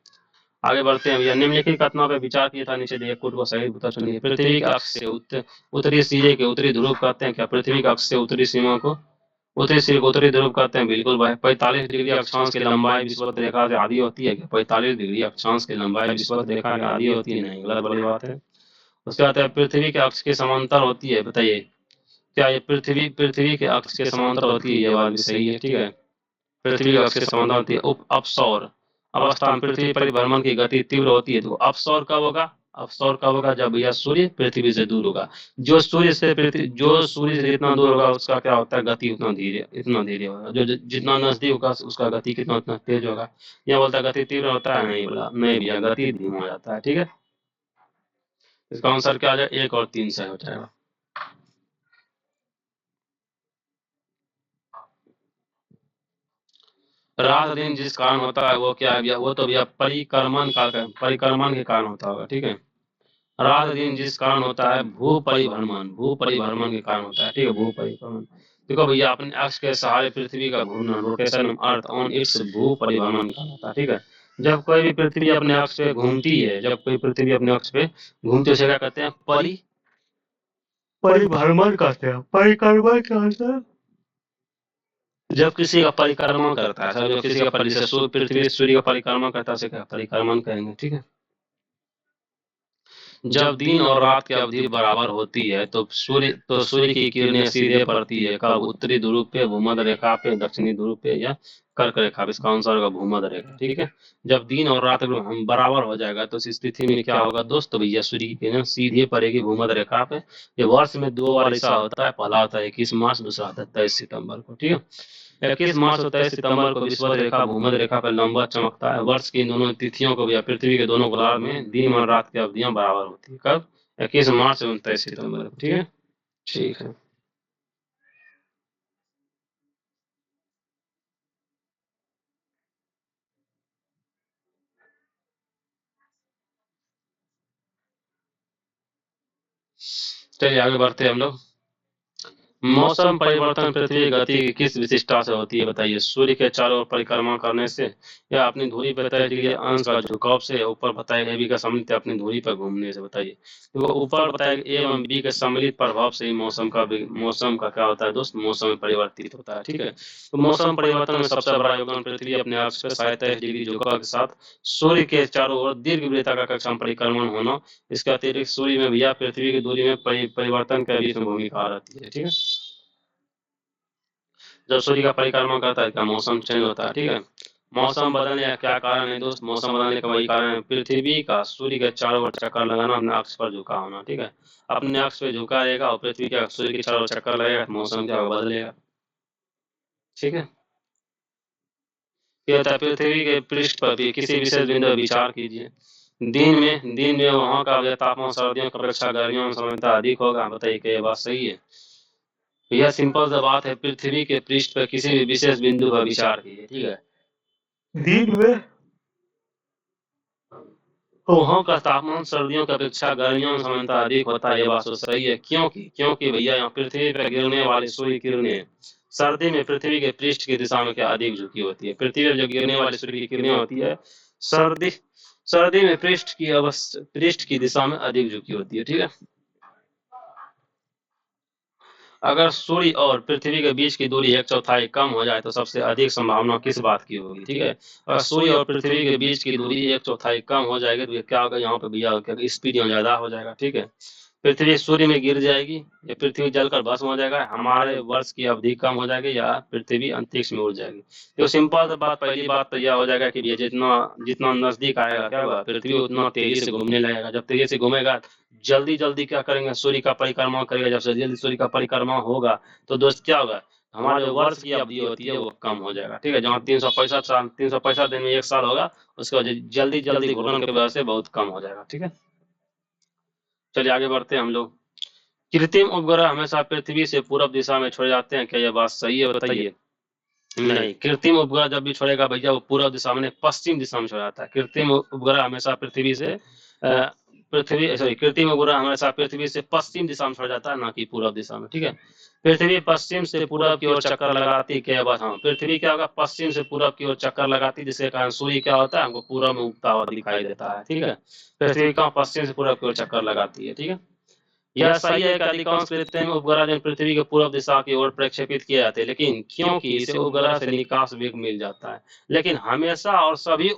आगे बढ़ते हैं भैया। निम्नलिखित कथनों पर विचार किया था, नीचे दिए कोट को सही उत्तर सुनिए। पृथ्वी के अक्ष से उत्तरी सिरे के उत्तरी ध्रुव कहते हैं क्या, पृथ्वी के अक्ष से उत्तरी सीमा को उत्तरी सिरे को उत्तरी ध्रुव कहते हैं, बिल्कुल भाई। 45 डिग्री अक्षांश की लंबाई विषुवत रेखा से आधी होती है क्या, 45 डिग्री अक्षांश की लंबाई विषुवत रेखा की आधी होती है, नहीं गलत बड़ी बात है। उसके बाद है पृथ्वी के अक्ष के समांतर होती है, बताइए क्या ये पृथ्वी के अक्ष के समांतर होती है, ये बात भी सही है। ठीक है, पृथ्वी के अक्ष के समांतर होती है। अपसौर अवस्था में पृथ्वी परिभ्रमण की गति तीव्र होती है, तो अपसौर कब होगा, अपसौर कब होगा, जब भैया सूर्य पृथ्वी से दूर होगा। जो सूर्य से जितना दूर होगा उसका क्या होता है, गति इतना धीरे होगा। जो जितना नजदीक होगा उसका गति कितना उतना तेज होगा। यह बोलता है गति तीव्र होता है, नहीं बोला, नहीं भैया गति धीमा हो जाता है। ठीक है, इसका आंसर क्या आ जाएगा, 1 और 3 सही हो जाएगा। रात दिन जिस कारण होता है वो क्या है भैया, वो तो भैया परिक्रमण के कारण होता होगा। ठीक है, रात दिन जिस कारण होता है भू परिभ्रमण के कारण होता है। ठीक है, भू परिभ्रमण। देखो भैया अपने अक्ष के सहारे पृथ्वी का घूमना रोटेशन अर्थ ऑन इट्स भू परिभ्रमण का होता है। ठीक है, जब कोई भी पृथ्वी अपने अक्ष पे घूमती है, जब कोई पृथ्वी अपने अक्ष पे घूमती है उसे क्या कहते हैं, परिभ्रमण कहते हैं। परिक्रमण क्या होता है, जब किसी का परिक्रमण करता है, जब किसी का पृथ्वी सूर्य का परिक्रमण करता है उसे क्या परिक्रमण कहेंगे। ठीक है, जब दिन और रात की अवधि बराबर होती है तो सूर्य की किरणें सीधे पड़ती है कब, उत्तरी ध्रुव पे, भूमध्य रेखा पे, दक्षिणी ध्रुव पे या कर्क रेखा पे। इसका आंसर होगा भूमध्य रेखा। ठीक है, जब दिन और रात बराबर हो जाएगा तो इस स्थिति में क्या होगा दोस्तों, भैया सूर्य की किरणें सीधे पड़ेगी भूमध्य रेखा पे। ये वर्ष में 2 बार ऐसा होता है, पहला होता है 21 मार्च, दूसरा होता है 23 सितंबर को। ठीक है, 21 मार्च और 23 सितंबर को विषुवत रेखा भूमध्य रेखा पर लंबा चमकता है। वर्ष की इन दोनों तिथियों को या पृथ्वी के दोनों गोलार्ध में दिन और रात की अवधियां बराबर होती है कब, 21 मार्च और 23 सितंबर को। ठीक है, ठीक है। चलिए आगे बढ़ते हैं हम लोग। मौसम परिवर्तन पृथ्वी की गति की किस विशिष्टता से होती है बताइए? सूर्य के चारों ओर परिक्रमा करने से, या अपनी धुरी पर तय डिग्री अंश का झुकाव से, या ऊपर बताए गए बी का सम्मिलित अपनी धुरी पर घूमने से? बताइए। तो ऊपर बताए गए ए एवं बी के सम्मिलित प्रभाव से ही मौसम का क्या होता है दोस्त? मौसम में परिवर्तित होता है। ठीक है, तो मौसम परिवर्तन में सबसे बड़ा योगदान पृथ्वी अपने अक्ष पर 27 डिग्री झुकाव के साथ सूर्य के चारों ओर दीर्घ वृत्ताकार कक्षा में परिक्रमण होना। इसके अतिरिक्त सूर्य में भी या पृथ्वी की दूरी में परिवर्तन के बीच में भूमिका रहती है। ठीक है, जब सूर्य का परिक्रमा करता है क्या मौसम चेंज होता है। ठीक है, मौसम बदलने का क्या कारण है दोस्त? मौसम बदलने का वही कारण है पृथ्वी का सूर्य के चारों ओर चक्कर लगाना, अपने अक्ष पर झुका होना। ठीक है, अपने अक्ष पे झुका रहेगा और पृथ्वी का सूर्य के चारों ओर चक्कर लगेगा तो मौसम क्या होगा? बदलेगा। ठीक है, ये पृथ्वी के पृष्ठ पर भी किसी विशेष बिंदु पर विचार कीजिए। दिन में वहां का तापमान सर्दियों की अपेक्षा गर्मियों में सामान्यतः अधिक होगा। बताइए क्या ये बात सही है? यह सिंपल सा बात है, पृथ्वी के पृष्ठ पर किसी भी विशेष बिंदु पर विचार कीजिए। ठीक है, दिन में तो वहाँ का तापमान सर्दियों की अपेक्षा गर्मियों में सामान्यतः अधिक होता है। ये बात तो सही है। क्योंकि क्योंकि भैया यहाँ पृथ्वी पर गिरने वाली सूर्य किरणें सर्दी में पृथ्वी के पृष्ठ की दिशा में क्या अधिक झुकी होती है? पृथ्वी पर जो गिरने वाली सूर्य की किरणें होती है सर्दी सर्दी में पृष्ठ की दिशा में अधिक झुकी होती है। ठीक है, अगर सूर्य और पृथ्वी के बीच की दूरी 1/4 कम हो जाए तो सबसे अधिक संभावना किस बात की होगी? ठीक है, अगर सूर्य और पृथ्वी के बीच की दूरी 1/4 कम हो जाएगी तो ये क्या होगा? यहाँ पे भैया स्पीड यहाँ ज्यादा हो जाएगा। ठीक है, पृथ्वी सूर्य में गिर जाएगी, या पृथ्वी जलकर भस्म हो जाएगा, हमारे वर्ष की अवधि कम हो जाएगी, या पृथ्वी अंतरिक्ष में उड़ जाएगी। तो सिंपल सा बात, पहली बात तो यह हो जाएगा कि ये जितना जितना नजदीक आएगा क्या होगा? पृथ्वी उतना तेजी से घूमने लगेगा। जब तेजी से घूमेगा जल्दी जल्दी क्या करेंगे? सूर्य का परिक्रमा करेगा। जब से जल्दी सूर्य का परिक्रमा होगा तो दोस्त क्या होगा? हमारे जो वर्ष की अवधि होती है वो कम हो जाएगा। ठीक है, जहाँ 365 दिन में 1 साल होगा, उसके बाद जल्दी जल्दी घूर्णन की वजह से बहुत कम हो जाएगा। ठीक है, चलिए आगे बढ़ते हैं हम लोग। कृत्रिम उपग्रह हमेशा पृथ्वी से पूर्व दिशा में छोड़े जाते हैं, क्या यह बात सही है? बताइए। नहीं, कृत्रिम उपग्रह जब भी छोड़ेगा भैया वो पूर्व दिशा में पश्चिम दिशा में छोड़ा जाता है। कृत्रिम उपग्रह हमेशा कृत्रिम उपग्रह हमेशा पृथ्वी से पश्चिम दिशा में छोड़ा जाता है, ना कि पूर्व दिशा में। ठीक है, पृथ्वी पश्चिम से पूर्व की ओर चक्कर लगाती क्या बात? हाँ, पृथ्वी क्या होगा? पश्चिम से पूर्व की ओर चक्कर लगाती, जिसके कारण सूर्य क्या होता है? हमको पूर्व में उगता हुआ दिखाई देता है। ठीक है, पृथ्वी का पश्चिम से पूर्व की ओर चक्कर लगाती है। ठीक है, यह सही है कि अधिकांश कृत्रिम उपग्रह जो पृथ्वी के पूर्व दिशा की ओर प्रक्षेपित किए जाते हैं, लेकिन क्योंकि इसे उपग्रह से निकास वेग मिल जाता है। लेकिन हमेशा और सभी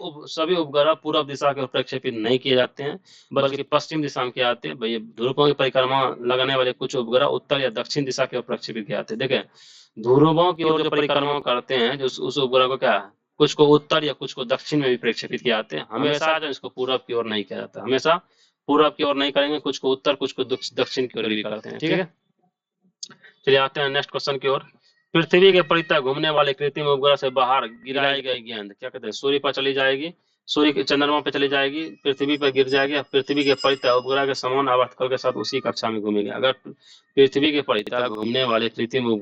उपग्रह पूर्व दिशा की ओर प्रक्षेपित नहीं किए जाते हैं, बल्कि पश्चिम दिशा में किए जाते हैं। भैया ध्रुवों की परिक्रमा लगाने वाले कुछ उपग्रह उत्तर या दक्षिण दिशा की ओर प्रक्षेपित किए जाते हैं। देखें, ध्रुवों की ओर जो परिक्रमा करते हैं, जो उस उपग्रह को क्या है, कुछ को उत्तर या कुछ को दक्षिण में भी प्रक्षेपित किए जाते हैं। हमेशा जो इसको पूर्व की ओर नहीं किया जाता, हमेशा पूर्व की ओर नहीं करेंगे, कुछ को उत्तर कुछ को दक्षिण की ओर भी करते हैं। ठीक है, चलिए आते हैं नेक्स्ट क्वेश्चन की ओर। पृथ्वी के परितः घूमने वाले कृत्रिम उपग्रह से बाहर गिराई गई गेंद क्या कहते हैं? सूर्य पर चली जाएगी, सूर्य के चंद्रमा पे चली जाएगी, पृथ्वी पर गिर जाएगी, और पृथ्वी के परितः उपग्रह के समान आवर्तकाल के साथ उसी कक्षा में घूमेगी। अगर पृथ्वी के परितः घूमने वाले कृत्रिम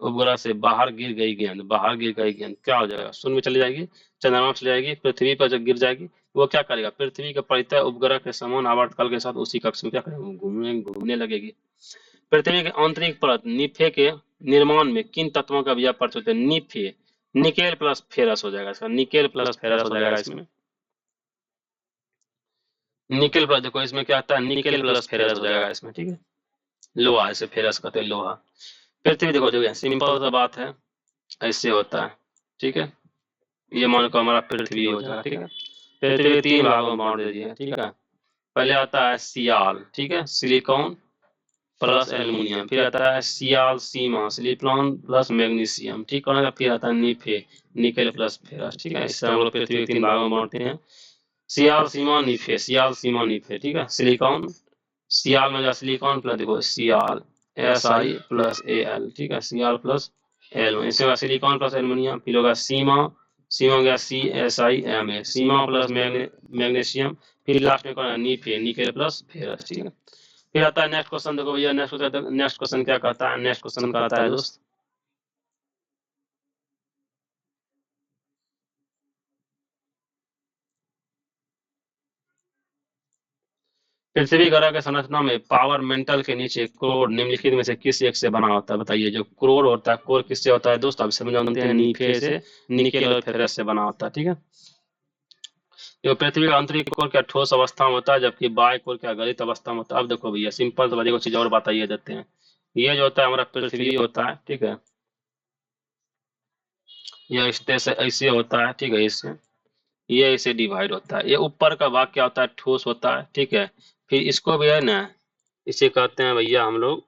उपग्रह से बाहर गिर गई गेंद क्या हो जाएगा? शून्य में चली जाएगी, चंद्रमा में चली जाएगी, पृथ्वी पर जब गिर जाएगी वो क्या करेगा? पृथ्वी के परितः उपग्रह के समान आवर्तकाल के साथ उसी कक्ष में क्या करेगा? घूमने घूमने लगेगी। पृथ्वी के आंतरिक परत निफे के निर्माण में किन तत्वों का व्याप प्रचुर है? निफे, निकेल प्लस फेरस हो जाएगा इसका, निकेल प्लस फेरस हो जाएगा इसमें। निकेल प्लस, देखो इसमें क्या आता है? निकेल प्लस फेरस हो जाएगा इसमें। ठीक है, लोहा, ऐसे फेरस कहते हैं लोहा। पृथ्वी देखो जो है सिंपल सा बात है, ऐसे होता है। ठीक है, ये मान को हमारा पृथ्वी हो जाएगा। ठीक है, पृथ्वी 3 भागों में बांट दीजिए। ठीक है, पहले आता है सियाल, ठीक है, सिलिकॉन प्लस एल्युमिनियम, फिर आता है सियाल सीमा, सिलिकॉन प्लस मैग्नीशियम, ठीक है, फिर आता है निफे, निकेल प्लस फेरस। ठीक है, इससे हम लोग पृथ्वी के 3 भागों में बांटते हैं, सियाल सीमा निफे, सियाल सीमा निफे। ठीक है, सिलिकॉन, सियाल में जा सिलिकॉन प्लस देखो सियाल, SI प्लस AL। ठीक है, सियाल प्लस एल, इससे होगा सिलिकॉन प्लस एल्युमिनियम, फिर होगा सीमा, सीमा हो गया CSIMA, सीमा प्लस मैग्नीशियम, फिर लास्ट में कौन है? निफे, निकेल प्लस फेरस। ठीक है, फिर आता है नेक्स्ट क्वेश्चन, देखो भैया नेक्स्ट क्वेश्चन क्या कहता है? नेक्स्ट क्वेश्चन कहता है दोस्त, पृथ्वी ग्रह के संरचना में पावर मेंटल के नीचे कोर निम्नलिखित में से किस एक से बना होता है, बताइए। जो कोर होता है, कोर किससे होता है दोस्त, आप सब जानते हैं, नीफे से, निकेल और फेरस से बना होता है, ठीक है। जो पृथ्वी का आंतरिक कोर क्या ठोस अवस्था में होता है, जबकि बाह्य कोर क्या गलित अवस्था में होता है। अब देखो भैया सिंपल समझिए, कुछ चीज और बताइए देते हैं। ये जो होता है हमारा पृथ्वी होता है, ठीक है, यह इस से ऐसे होता है, ठीक है, इससे ये ऐसे डिवाइड होता है। ये ऊपर का भाग क्या होता है, ठोस होता है, ठीक है। फिर इसको भी है ना, इसे कहते हैं भैया हम लोग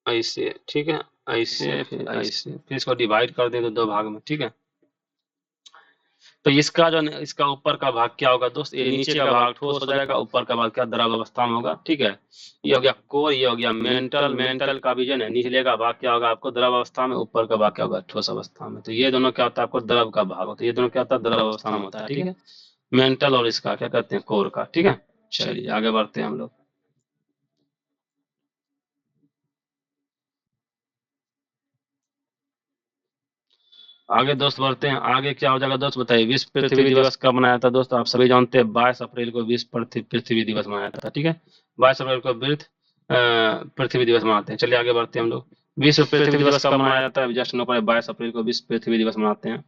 ऐसे, ठीक है, ऐसे फिर ऐसे, फिर इसको डिवाइड कर दें तो दो भाग में, ठीक है। तो इसका जो इसका ऊपर का भाग क्या होगा दोस्त, ये नीचे का भाग ठोस हो जाएगा, ऊपर का भाग क्या द्रव अवस्था में होगा, ठीक है। ये हो गया कोर, ये हो गया मेंटल। मेंटल का भी जो है निचले का भाग क्या होगा आपको द्रव अवस्था में, ऊपर का भाग क्या होगा ठोस अवस्था में। तो ये दोनों क्या होता है आपको द्रव का भाग होता है, ये दोनों क्या होता है द्रव अवस्था में होता है, ठीक है। मेंटल और इसका क्या कहते हैं कोर का, ठीक है। चलिए आगे बढ़ते हैं हम लोग। आगे दोस्त बढ़ते हैं, आगे क्या हो जाएगा दोस्त बताइए। विश्व पृथ्वी दिवस कब मनाया था दोस्त, आप सभी जानते हैं 22 अप्रैल को विश्व पृथ्वी दिवस मनाया था, ठीक है। 22 अप्रैल को पृथ्वी दिवस मनाते हैं। चलिए आगे बढ़ते हैं हम लोग। विश्व पृथ्वी दिवस कब मनाया जाता है, जस्ट नो पर 22 अप्रैल को विश्व पृथ्वी दिवस मनाते हैं।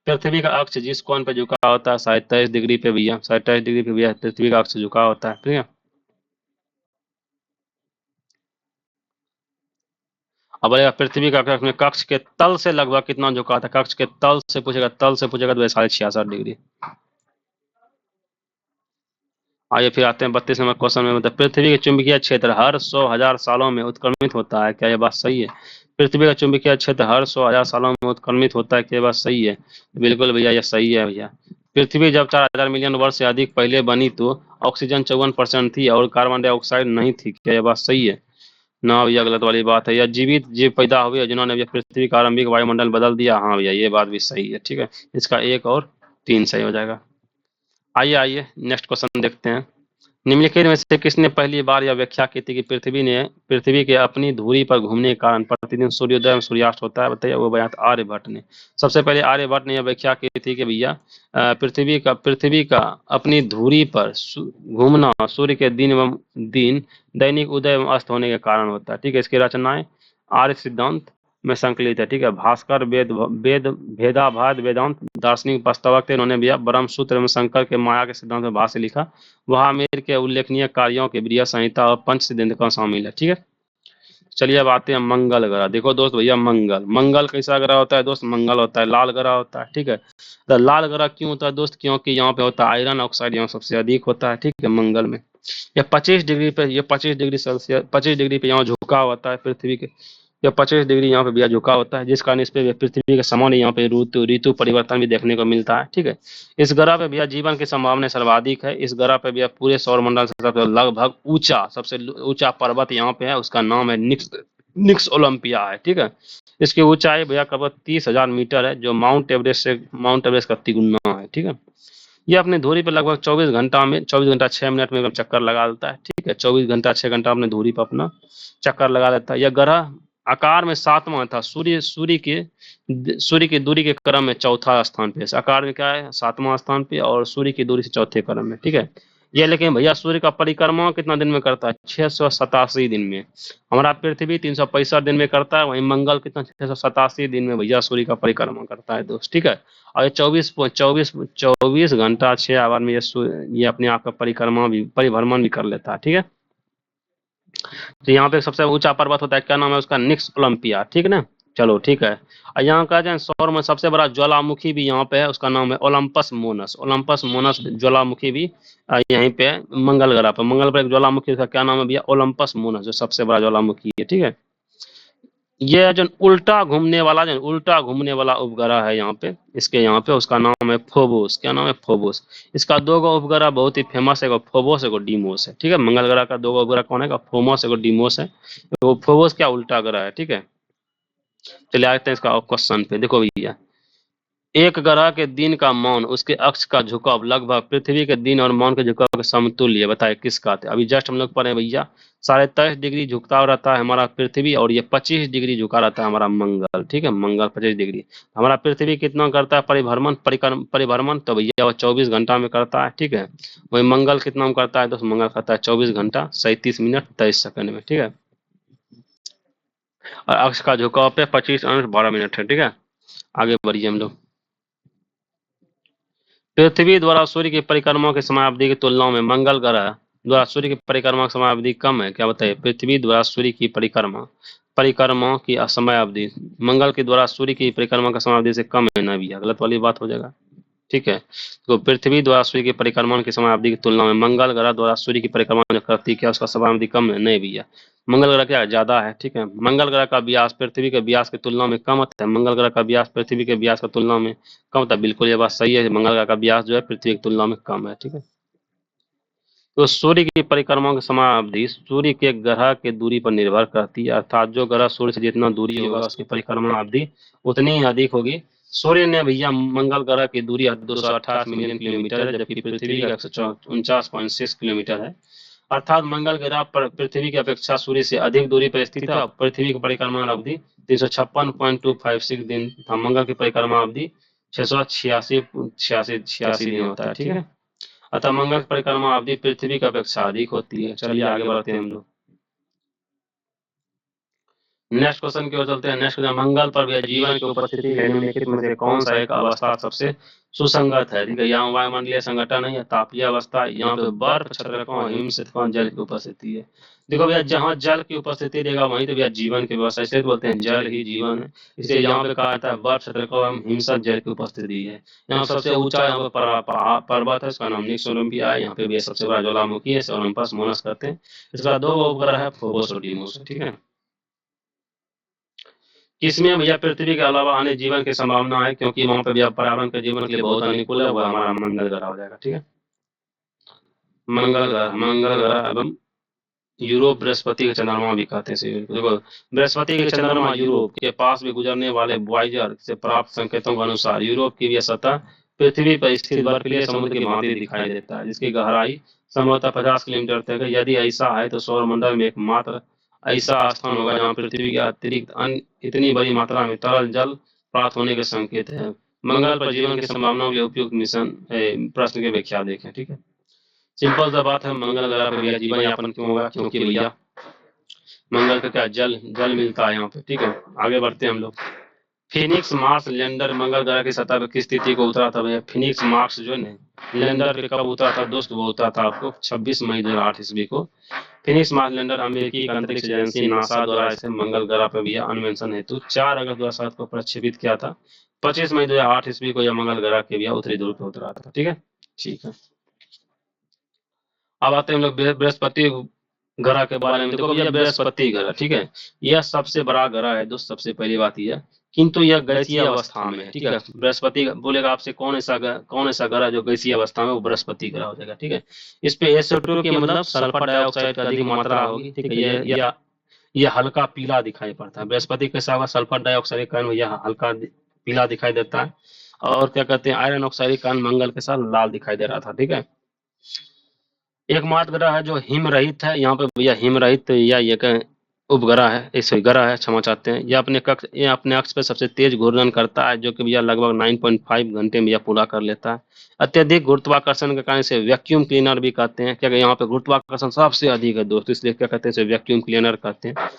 पृथ्वी का अक्ष जिस कोण पे झुका होता है 27 डिग्री पे भैया, 27 डिग्री पे भैया पृथ्वी का अक्ष झुका होता है, ठीक है। अब अगर पृथ्वी का कक्ष में कक्ष के तल से लगभग कितना झुका था, कक्ष के तल से पूछेगा, तल से पूछेगा तो 66.5 डिग्री। आइए फिर आते हैं 32 नंबर क्वेश्चन में, मतलब पृथ्वी के चुंबकीय क्षेत्र हर 100,000 सालों में उत्क्रमित होता है, क्या यह बात सही है। पृथ्वी का चुंबकीय क्षेत्र हर 100,000 सालों में उत्क्रमित होता है, क्या यह बात सही है। बिल्कुल भैया ये सही है भैया। पृथ्वी जब 4,000 मिलियन वर्ष से अधिक पहले बनी तो ऑक्सीजन 54% थी और कार्बन डाइऑक्साइड नहीं थी, क्या यह बात सही है। ना भैया गलत वाली बात है, या जीवित जीव पैदा हुए जिन्होंने भैया पृथ्वी का आरंभिक वायुमंडल बदल दिया, हाँ भैया ये बात भी सही है, ठीक है। इसका एक और तीन सही हो जाएगा। आइए आइए नेक्स्ट क्वेश्चन देखते हैं। निम्नलिखित में से किसने पहली बार यह व्याख्या की थी कि पृथ्वी के अपनी धुरी पर घूमने के कारण प्रतिदिन सूर्योदय एवं सूर्यास्त होता है, बताइए। वो बयान आर्यभट्ट ने। सबसे पहले आर्यभट्ट ने यह व्याख्या की थी कि भैया पृथ्वी का अपनी धुरी पर घूमना सूर्य के दिन एवं दिन दैनिक उदय एवं अस्त होने के कारण होता है, ठीक है। इसकी रचनाएं आर्य सिद्धांत में संकलित है, ठीक है। भास्कर वेद वेद भेदाभाद वेदांत दार्शनिक वास्तवक थे, इन्होंने भी ब्रह्म सूत्र एवं शंकर के माया के सिद्धांत में भाष्य लिखा। वह आमेर के उल्लेखनीय कार्यों के बृहत संहिता और पंच सिद्धांत शामिल है, ठीक है। चलिए अब आते हैं मंगल ग्रह। देखो दोस्त भैया मंगल, मंगल कैसा ग्रह होता है दोस्त, मंगल होता है लाल ग्रह होता है, ठीक है। तो लाल ग्रह क्यों होता है दोस्त, क्योंकि यहाँ पे होता है आयरन ऑक्साइड, यहाँ सबसे अधिक होता है, ठीक है मंगल में। ये 25 डिग्री पे, ये 25 डिग्री सेल्सियस 25 डिग्री पे यहाँ झुका होता है पृथ्वी के। यह 25 डिग्री यहाँ पे भैया झुका होता है, जिस कारण इस पे पृथ्वी के समान यहाँ पे ऋतु ऋतु परिवर्तन भी देखने को मिलता है, ठीक है। इस ग्रह पे भैया जीवन की संभावना सर्वाधिक है। इस ग्रह पे भैया पूरे सौर मंडल से सबसे लगभग ऊंचा, सबसे ऊंचा पर्वत यहाँ पे है, उसका नाम है निक्स ओलंपिया है, ठीक है। इसकी ऊंचाई भैया करीब 30,000 मीटर है, जो माउंट एवरेस्ट का तिगुना है, ठीक है। ये अपने धुरी पर लगभग 24 घंटा 6 मिनट में चक्कर लगा देता है, ठीक है। 24 घंटा 6 घंटा अपने धुरी पर अपना चक्कर लगा देता है। यह ग्रह आकार में सातवां था, सूर्य की दूरी के क्रम में चौथा स्थान पे है। आकार में क्या है, सातवां स्थान पे, और सूर्य की दूरी से चौथे क्रम में, ठीक है। ये लेकिन भैया सूर्य का परिक्रमा कितना दिन में करता है, 687 दिन में। हमारा पृथ्वी 365 दिन में करता है, वहीं मंगल कितना 687 दिन में भैया सूर्य का परिक्रमा करता है दोस्त, ठीक है। और ये 24 घंटा 6 आवर में ये अपने आप का परिभ्रमण भी कर लेता है, ठीक है। तो यहाँ पे सबसे ऊंचा पर्वत होता है, क्या नाम है उसका, निक्स ओलंपिया, ठीक है ना। चलो ठीक है। और यहाँ का जो सौर में सबसे बड़ा ज्वालामुखी भी यहाँ पे है, उसका नाम है ओलंपस मोनस। ओलंपस मोनस ज्वालामुखी भी यहीं पे मंगल ग्रह पर। मंगल पर एक ज्वालामुखी, उसका क्या नाम है भैया, ओलंपस मोनस, जो सबसे बड़ा ज्वालामुखी है, ठीक है। ये जो उल्टा घूमने वाला उपग्रह है यहाँ पे, इसके यहाँ पे उसका नाम है फोबोस। क्या नाम है, फोबोस। इसका दो गो उपग्रह बहुत ही फेमस है, एगो फोबोस एगो डीमोस है, ठीक है। मंगल ग्रह का दो गो उपग्रह कौन है, फोमोस एगो डीमोस है। तो फोबोस क्या उल्टा ग्रह है, ठीक है। चलिए आते हैं इसका क्वेश्चन पे। देखो भैया एक ग्रह के दिन का मौन उसके अक्ष का झुकाव लगभग पृथ्वी के दिन और मौन के झुकाव के समतुल्य है। बताइए किसका था? अभी जस्ट हम लोग पढ़े भैया 23.5 डिग्री झुकता रहता है हमारा पृथ्वी, और ये 25 डिग्री झुका रहता है हमारा मंगल। ठीक है, मंगल 25 डिग्री। हमारा पृथ्वी कितना करता है परिभ्रमण परिभ्रमण? तो भैया वो 24 घंटा में करता है। ठीक है, वही मंगल कितना में करता है? तो मंगल करता है 24 घंटा 37 मिनट 23 सेकंड में। ठीक है, और अक्ष का झुकाव पे 25 अंश 12 मिनट है। ठीक है, आगे बढ़िए हम लोग। पृथ्वी द्वारा सूर्य की परिक्रमा की समयावधि की तुलना में मंगल ग्रह द्वारा सूर्य की परिक्रमा की समयावधि कम है। क्या बताइए? पृथ्वी द्वारा सूर्य की परिक्रमा परिक्रमा की समयावधि मंगल के द्वारा सूर्य की परिक्रमा की समयावधि से कम है ना भैया? गलत वाली बात हो जाएगा। ठीक है, तो पृथ्वी द्वारा सूर्य की परिक्रमा की समयावधि की तुलना में मंगल ग्रह द्वारा सूर्य की परिक्रमा जो करती है क्या उसका समयावधि कम है? नहीं भैया, मंगल ग्रह क्या ज्यादा है। ठीक है, मंगल ग्रह का व्यास पृथ्वी के व्यास की तुलना में कम होता है। मंगल ग्रह का व्यास पृथ्वी के व्यास की तुलना में कम होता है। बिल्कुल ये बात सही है, मंगल ग्रह का व्यास जो है पृथ्वी की तुलना में कम है। ठीक है, तो सूर्य की परिक्रमा की समयावधि सूर्य के ग्रह के दूरी पर निर्भर करती है, अर्थात जो ग्रह सूर्य से जितना दूरी होगा उसकी परिक्रमा अवधि उतनी ही अधिक होगी। सूर्य ने भैया मंगल ग्रह की दूरी 228 मिलियन किलोमीटर है, जबकि पृथ्वी का 149.6 किलोमीटर है। अर्थात मंगल ग्रह पर पृथ्वी की अपेक्षा सूर्य से अधिक दूरी पर स्थित है। पृथ्वी की परिक्रमा अवधि 356.256 दिन था। मंगल की परिक्रमा अवधि 686 छियासी छियासी दिन होता है। ठीक है, अतः मंगल की परिक्रमा अवधि पृथ्वी की अपेक्षा अधिक होती है। चलिए आगे बढ़ते हैं हम लोग। नेक्स्ट क्वेश्चन की ओर चलते हैं। नेक्स्ट क्वेश्चन, मंगल पर भी जीवन की उपस्थिति है निम्नलिखित में से कौन सा एक अवस्था सबसे सुसंगत है? ठीक है, यहाँ वायुमंडलीय संगठन है या तापीय अवस्था, यहाँ पे बर्फ छत्रकों हिम शीतकों जल की उपस्थिति है। देखो भैया जहाँ जल की उपस्थिति रहेगा वहीं तो भैया जीवन की व्यवस्था, इसलिए बोलते हैं जल ही जीवन है। इसलिए यहाँ पे कहा जाता है बर्फ छत्रकों एवं हिमसत जल की उपस्थिति है। यहाँ सबसे ऊंचा यहाँ पे पर्वत है, इसका नाम निक्स ओलंपिया है। यहाँ पे भी सबसे बड़ा ज्वालामुखी है, ओलंपस मोनस कहते हैं। इसका दो उपग्रह है, फोबोस और डीमोस। ठीक है, किसमें भैया पृथ्वी के अलावा अन्य जीवन की संभावना है? क्योंकि वहां पर भैया पर्यावरण के जीवन के लिए बहुत अनुकूल है, वह हमारा मंगल ग्रह हो जाएगा। ठीक है, मंगल ग्रह एवं यूरोप बृहस्पति के चंद्रमा भी कहते हैं। देखो बृहस्पति के चंद्रमा यूरोप के पास भी गुजरने वाले वॉयेजर से प्राप्त संकेतों के अनुसार यूरोप की भी सतह पृथ्वी पर स्थित बर्फीले समुद्र की भांति दिखाई देता है, जिसकी गहराई संभवतः 50 किलोमीटर तक है। यदि ऐसा है तो सौर मंडल में एकमात्र ऐसा स्थान होगा जहाँ पृथ्वी के अतिरिक्त अन्य इतनी बड़ी मात्रा में तरल जल प्राप्त होने के संकेत है। मंगल पर जीवन की संभावनाओं के लिए उपयुक्त मिशन प्रश्न की व्याख्या देखें। ठीक है, सिंपल सा बात है, मंगल ग्रह पर भैया जीवन यापन क्यों होगा? क्योंकि भैया मंगल का क्या जल जल मिलता है यहाँ पे। ठीक है, आगे बढ़ते हैं हम लोग। फिनिक्स मार्स लैंडर मंगल ग्रह की सतह पर किस तिथि को उतरा था भैया? फिनिक्स मार्स जो है लैंडर पे कब उतरा था दोस्त? वो उतरा था आपको 26 मई 2008 ईस्वी को। फिनिक्स मार्स लैंडर अमेरिकी अंतरिक्ष एजेंसी नासा द्वारा इसे मंगल ग्रह पर भैया अन्वेषण हेतु 4 अगस्त 2007 को प्रक्षेपित किया था। 25 मई 2008 ईस्वी को यह मंगल ग्रह के भैया उत्तरी ध्रुव पर उतरा था। ठीक है, ठीक है, अब आते हैं हम लोग बृहस्पति ग्रह के बारे में। देखो भैया बृहस्पति ग्रह, ठीक है, यह सबसे बड़ा ग्रह है दोस्त। सबसे पहली बात यह, किंतु यह गैसीय अवस्था में है। ठीक है, बृहस्पति बोलेगा आपसे कौन ऐसा ग्रह जो गैसीय अवस्था में, वो बृहस्पति ग्रह हो जाएगा। ठीक है, इस पे SO2 की मतलब सल्फर डाइऑक्साइड की अधिक मात्रा होगी। ठीक है, यह हल्का पीला दिखाई पड़ता है। बृहस्पति कैसा होगा? सल्फर डाइऑक्साइड के कारण यह हल्का पीला दिखाई देता है। और क्या कहते हैं, आयरन ऑक्साइड के कारण मंगल के साथ लाल दिखाई दे रहा था। ठीक है, एकमात्र ग्रह है जो हिम रहित है। यहाँ पे भैया हिम रहित या ये उपग्रह है, इस ग्रह है, क्षमा चाहते हैं। ये अपने अक्ष पे सबसे तेज घूर्णन करता है, जो कि भैया लगभग 9.5 घंटे में यह पूरा कर लेता है। अत्यधिक गुरुत्वाकर्षण के कारण इसे वैक्यूम क्लीनर भी कहते हैं, क्योंकि यहाँ पे गुरुत्वाकर्षण सबसे अधिक है दोस्तों, इसलिए क्या कहते हैं, इसे वैक्यूम क्लीनर कहते हैं।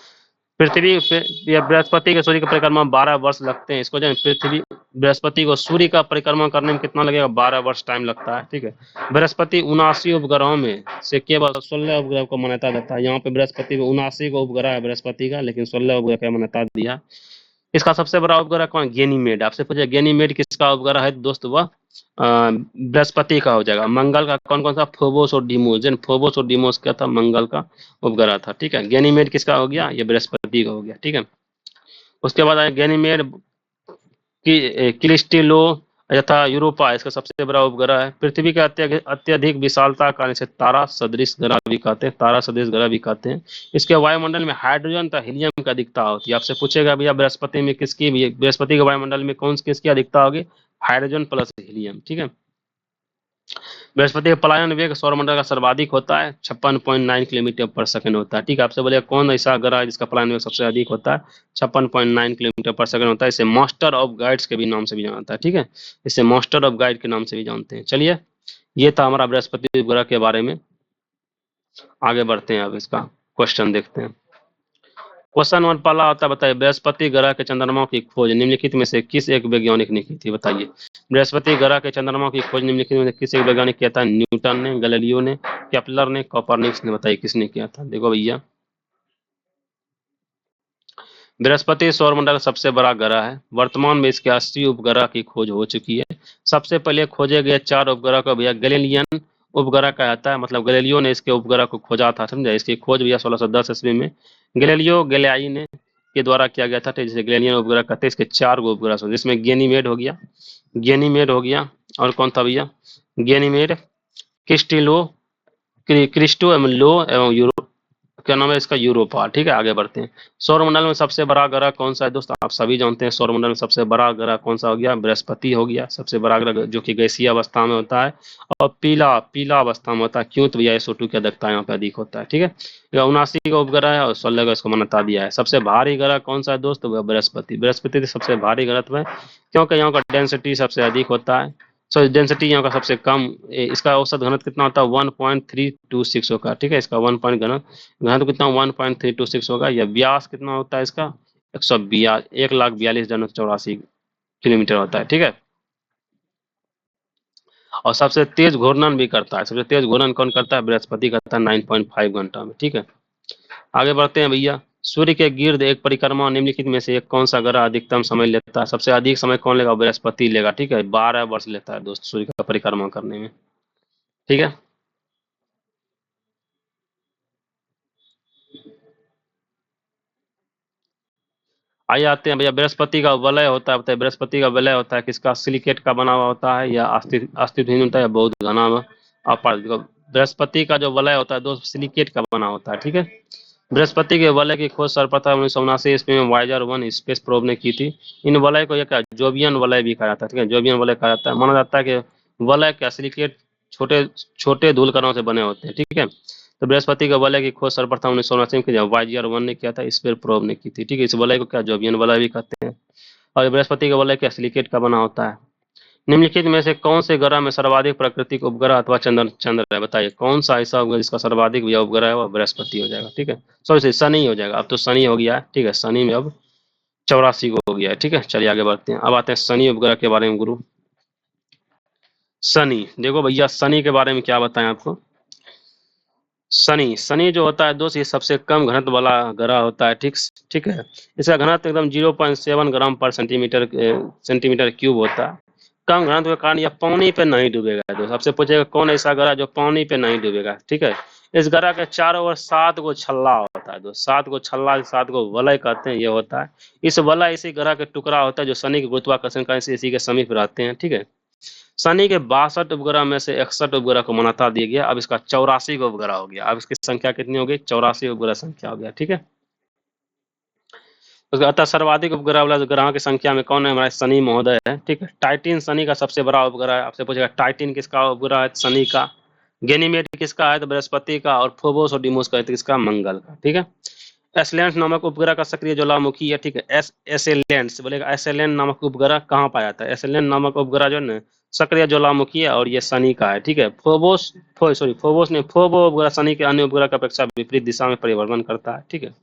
पृथ्वी पे या बृहस्पति के सूर्य की परिक्रमा 12 वर्ष लगते हैं। इसको जान, पृथ्वी बृहस्पति को सूर्य का परिक्रमा करने में कितना लगेगा? 12 वर्ष टाइम लगता है। ठीक है, बृहस्पति 79 उपग्रहों में से केवल 16 उपग्रह को मान्यता देता है। यहाँ पे बृहस्पति को 79 को उपग्रह है बृहस्पति का, लेकिन 16 उपग्रह का मान्यता दिया। इसका सबसे बड़ा उपग्रह कौन? गैनीमेड। आपसे पूछे गैनीमेड किसका उपग्रह है दोस्त? वह बृहस्पति का हो जाएगा। मंगल का कौन कौन सा? फोबोस और डीमोस। जन फोबोस और डीमोस क्या था? मंगल का उपग्रह था। ठीक है, गैनीमेड किसका हो गया? ये बृहस्पति का हो गया। ठीक है, उसके बाद आया गैनीमेड की क्लिस्टिलो यथा यूरोपा, इसका सबसे बड़ा उपग्रह है। पृथ्वी के अत्यधिक विशालता कारण इसे तारा सदृश ग्रह भी कहते हैं, तारा सदृश ग्रह भी कहते हैं। इसके वायुमंडल में हाइड्रोजन तथा हीलियम की अधिकता होती है। आपसे पूछेगा भैया बृहस्पति में बृहस्पति के वायुमंडल में किसकी अधिकता होगी? हाइड्रोजन प्लस हीलियम, ठीक है। बृहस्पति का पलायन वेग सौरमंडल का सर्वाधिक होता है 56.9 किलोमीटर पर सेकंड होता है, ठीक है। आपसे बोले कौन ऐसा ग्रह है जिसका पलायन वेग सबसे अधिक होता है, 56.9 किलोमीटर पर सेकंड होता है। इसे मास्टर ऑफ गाइड्स के भी नाम से भी जाना जाता है, ठीक है। इसे मास्टर ऑफ गाइड के नाम से भी जानते हैं। चलिए, ये था हमारा बृहस्पति ग्रह के बारे में। आगे बढ़ते हैं, अब इसका क्वेश्चन देखते हैं। क्वेश्चन 1 पहला होता है, बताइए बृहस्पति ग्रह के चंद्रमा की खोज निम्नलिखित में से किस एक वैज्ञानिक ने की थी, बताइए। बृहस्पति ग्रह के चंद्रमा की खोज निम्नलिखित में से किस एक वैज्ञानिक किया था? न्यूटन ने, गैलीलियो ने, केपलर ने, कोपरनिकस ने। बताइए किसने किया था। देखो भैया, बृहस्पति सौरमंडल का सबसे बड़ा ग्रह है। वर्तमान में इसके 80 उपग्रह की खोज हो चुकी है। सबसे पहले खोजे गए 4 उपग्रह को भैया गैलीलियन उपग्रह कहता है, मतलब गैलीलियो ने इसके उपग्रह को खोजा था, समझा। इसकी खोज भैया 1610 ईस्वी में गैलीलियो गैलिलाई ने के द्वारा किया गया था, जिसे गैलीलियन उपग्रह कहते हैं। इसके 4 गो उपग्रह, जिसमें गैनीमेड हो गया, गैनीमेड हो गया, और कौन था भैया? गैनीमेड, क्रिस्टिलो, क्रिस्टो एवं लो एवं यूरो, क्या नाम है इसका? यूरोपा, ठीक है। आगे बढ़ते हैं। सौरमंडल में सबसे बड़ा ग्रह कौन सा है दोस्तों? आप सभी जानते हैं सौरमंडल में सबसे बड़ा ग्रह कौन सा हो गया? बृहस्पति हो गया सबसे बड़ा ग्रह, जो कि गैसीय अवस्था में होता है और पीला पीला अवस्था में होता है। क्यों? तो भैया SO2 की अधिकता यहाँ पे अधिक होता है, ठीक है। यह 79 का उपग्रह है और 16 का इसको मान्यता दिया है। सबसे भारी ग्रह कौन सा है दोस्त? वह बृहस्पति। बृहस्पति सबसे भारी ग्रह है, क्योंकि यहाँ का डेंसिटी सबसे अधिक होता है। सो डेंसिटी यहाँ का सबसे कम, इसका औसत घनत्व कितना होता है? 1.326 होगा, ठीक है। इसका 1 पॉइंट घनत्व कितना? 1.326 होगा। या व्यास कितना होता है इसका? 1,42,84 किलोमीटर होता है, ठीक है। और सबसे तेज घूर्णन भी करता है। सबसे तेज घूर्णन कौन करता है? बृहस्पति करता है 9.5 घंटा में, ठीक है। आगे बढ़ते हैं भैया। सूर्य के गिर्द एक परिक्रमा निम्नलिखित में से एक कौन सा ग्रह अधिकतम समय लेता है? सबसे अधिक समय कौन लेगा? बृहस्पति लेगा, ठीक है। 12 वर्ष लेता है दोस्त सूर्य का परिक्रमा करने में, ठीक है। आइए आते हैं भैया, बृहस्पति का वलय होता है, बताइए बृहस्पति का वलय होता है किसका? सिलिकेट का बना हुआ होता है, या अस्थिविहीन होता है, या बहुत घना अपार। बृहस्पति का जो वलय होता है दोस्त सिलिकेट का बना होता है, ठीक है। बृहस्पति के वलय की खोज सर्वप्रथम 1979 ईस्वी में वाइजर 1 स्पेस प्रोब ने की थी। इन वलय को एक जोबियन वलय भी कहा जाता है, ठीक है। जोबियन वलय कहा जाता है। माना जाता है कि वलय का सिलिकेट छोटे छोटे धूलकणों से बने होते हैं, ठीक है। तो बृहस्पति के वलय की खोज सर्वप्रथम 1979 में की वाइजर 1 ने किया था, स्पेस प्रोब ने की थी, ठीक है। इस वलय को क्या जोबियन वलय भी कहते हैं। और बृहस्पति के वलय क्या सिलिकेट का बना होता है। निम्नलिखित में से कौन से ग्रह में सर्वाधिक प्राकृतिक उपग्रह अथवा चंद्र चंद्र है? बताइए कौन सा ऐसा उपग्रह जिसका सर्वाधिक उपग्रह है? वह बृहस्पति हो जाएगा, ठीक है। सॉरी शनि हो जाएगा, अब तो शनि हो गया है, ठीक है। शनि में अब 84 को हो गया है, ठीक है। चलिए आगे बढ़ते हैं। अब आते हैं शनि उपग्रह के बारे में गुरु। शनि, देखो भैया शनि के बारे में क्या बताएं आपको। शनि शनि जो होता है दोस्त, ये सबसे कम घनत्व वाला ग्रह होता है, ठीक ठीक है। इसका घनत्व एकदम 0.7 ग्राम पर सेंटीमीटर क्यूब होता है। कम घनत्व के कारण यह पानी पे नहीं डूबेगा दोस्त। आपसे पूछेगा कौन ऐसा ग्रह जो पानी पे नहीं डूबेगा, ठीक है। इस ग्रह के चारों ओर 7 गो छल्ला होता है दोस्त। 7 गो छल्ला, 7 गो वलय कहते हैं, ये होता है। इस वलय इसी ग्रह के टुकड़ा होता है जो शनि के गुरुत्वाकर्षण का इसी के समीप रहते हैं, ठीक है। शनि के 62 उपग्रह में से 61 उपग्रह को मान्यता दिया गया। अब इसका 84 का उपग्रह हो गया। अब इसकी संख्या कितनी हो गई? 84 उपग्रह संख्या हो गया, ठीक है। उसका अतः सर्वाधिक उपग्रह वाला ग्रह की संख्या में कौन है? हमारा शनि महोदय है, ठीक है। टाइटिन शनि का सबसे बड़ा उपग्रह है। आपसे पूछेगा टाइटिन किसका उपग्रह है? शनि का। गैनीमेड किसका है? तो बृहस्पति का। और फोबोस और डिमोस का है तो किसका? मंगल का, ठीक है। एसलेंस नामक उपग्रह का सक्रिय ज्वालामुखी है, ठीक है। एसएलेंस बोलेगा, एसएलएन नामक उपग्रह कहाँ पाया जाता है? एसएलएन नामक उपग्रह जो है ना सक्रिय ज्वालामुखी है और ये शनि का है, ठीक है। फोबोस ने फोबो उपग्रह शनि के अन्य उपग्रह की अपेक्षा विपरीत दिशा में परिभ्रमण करता है, ठीक है।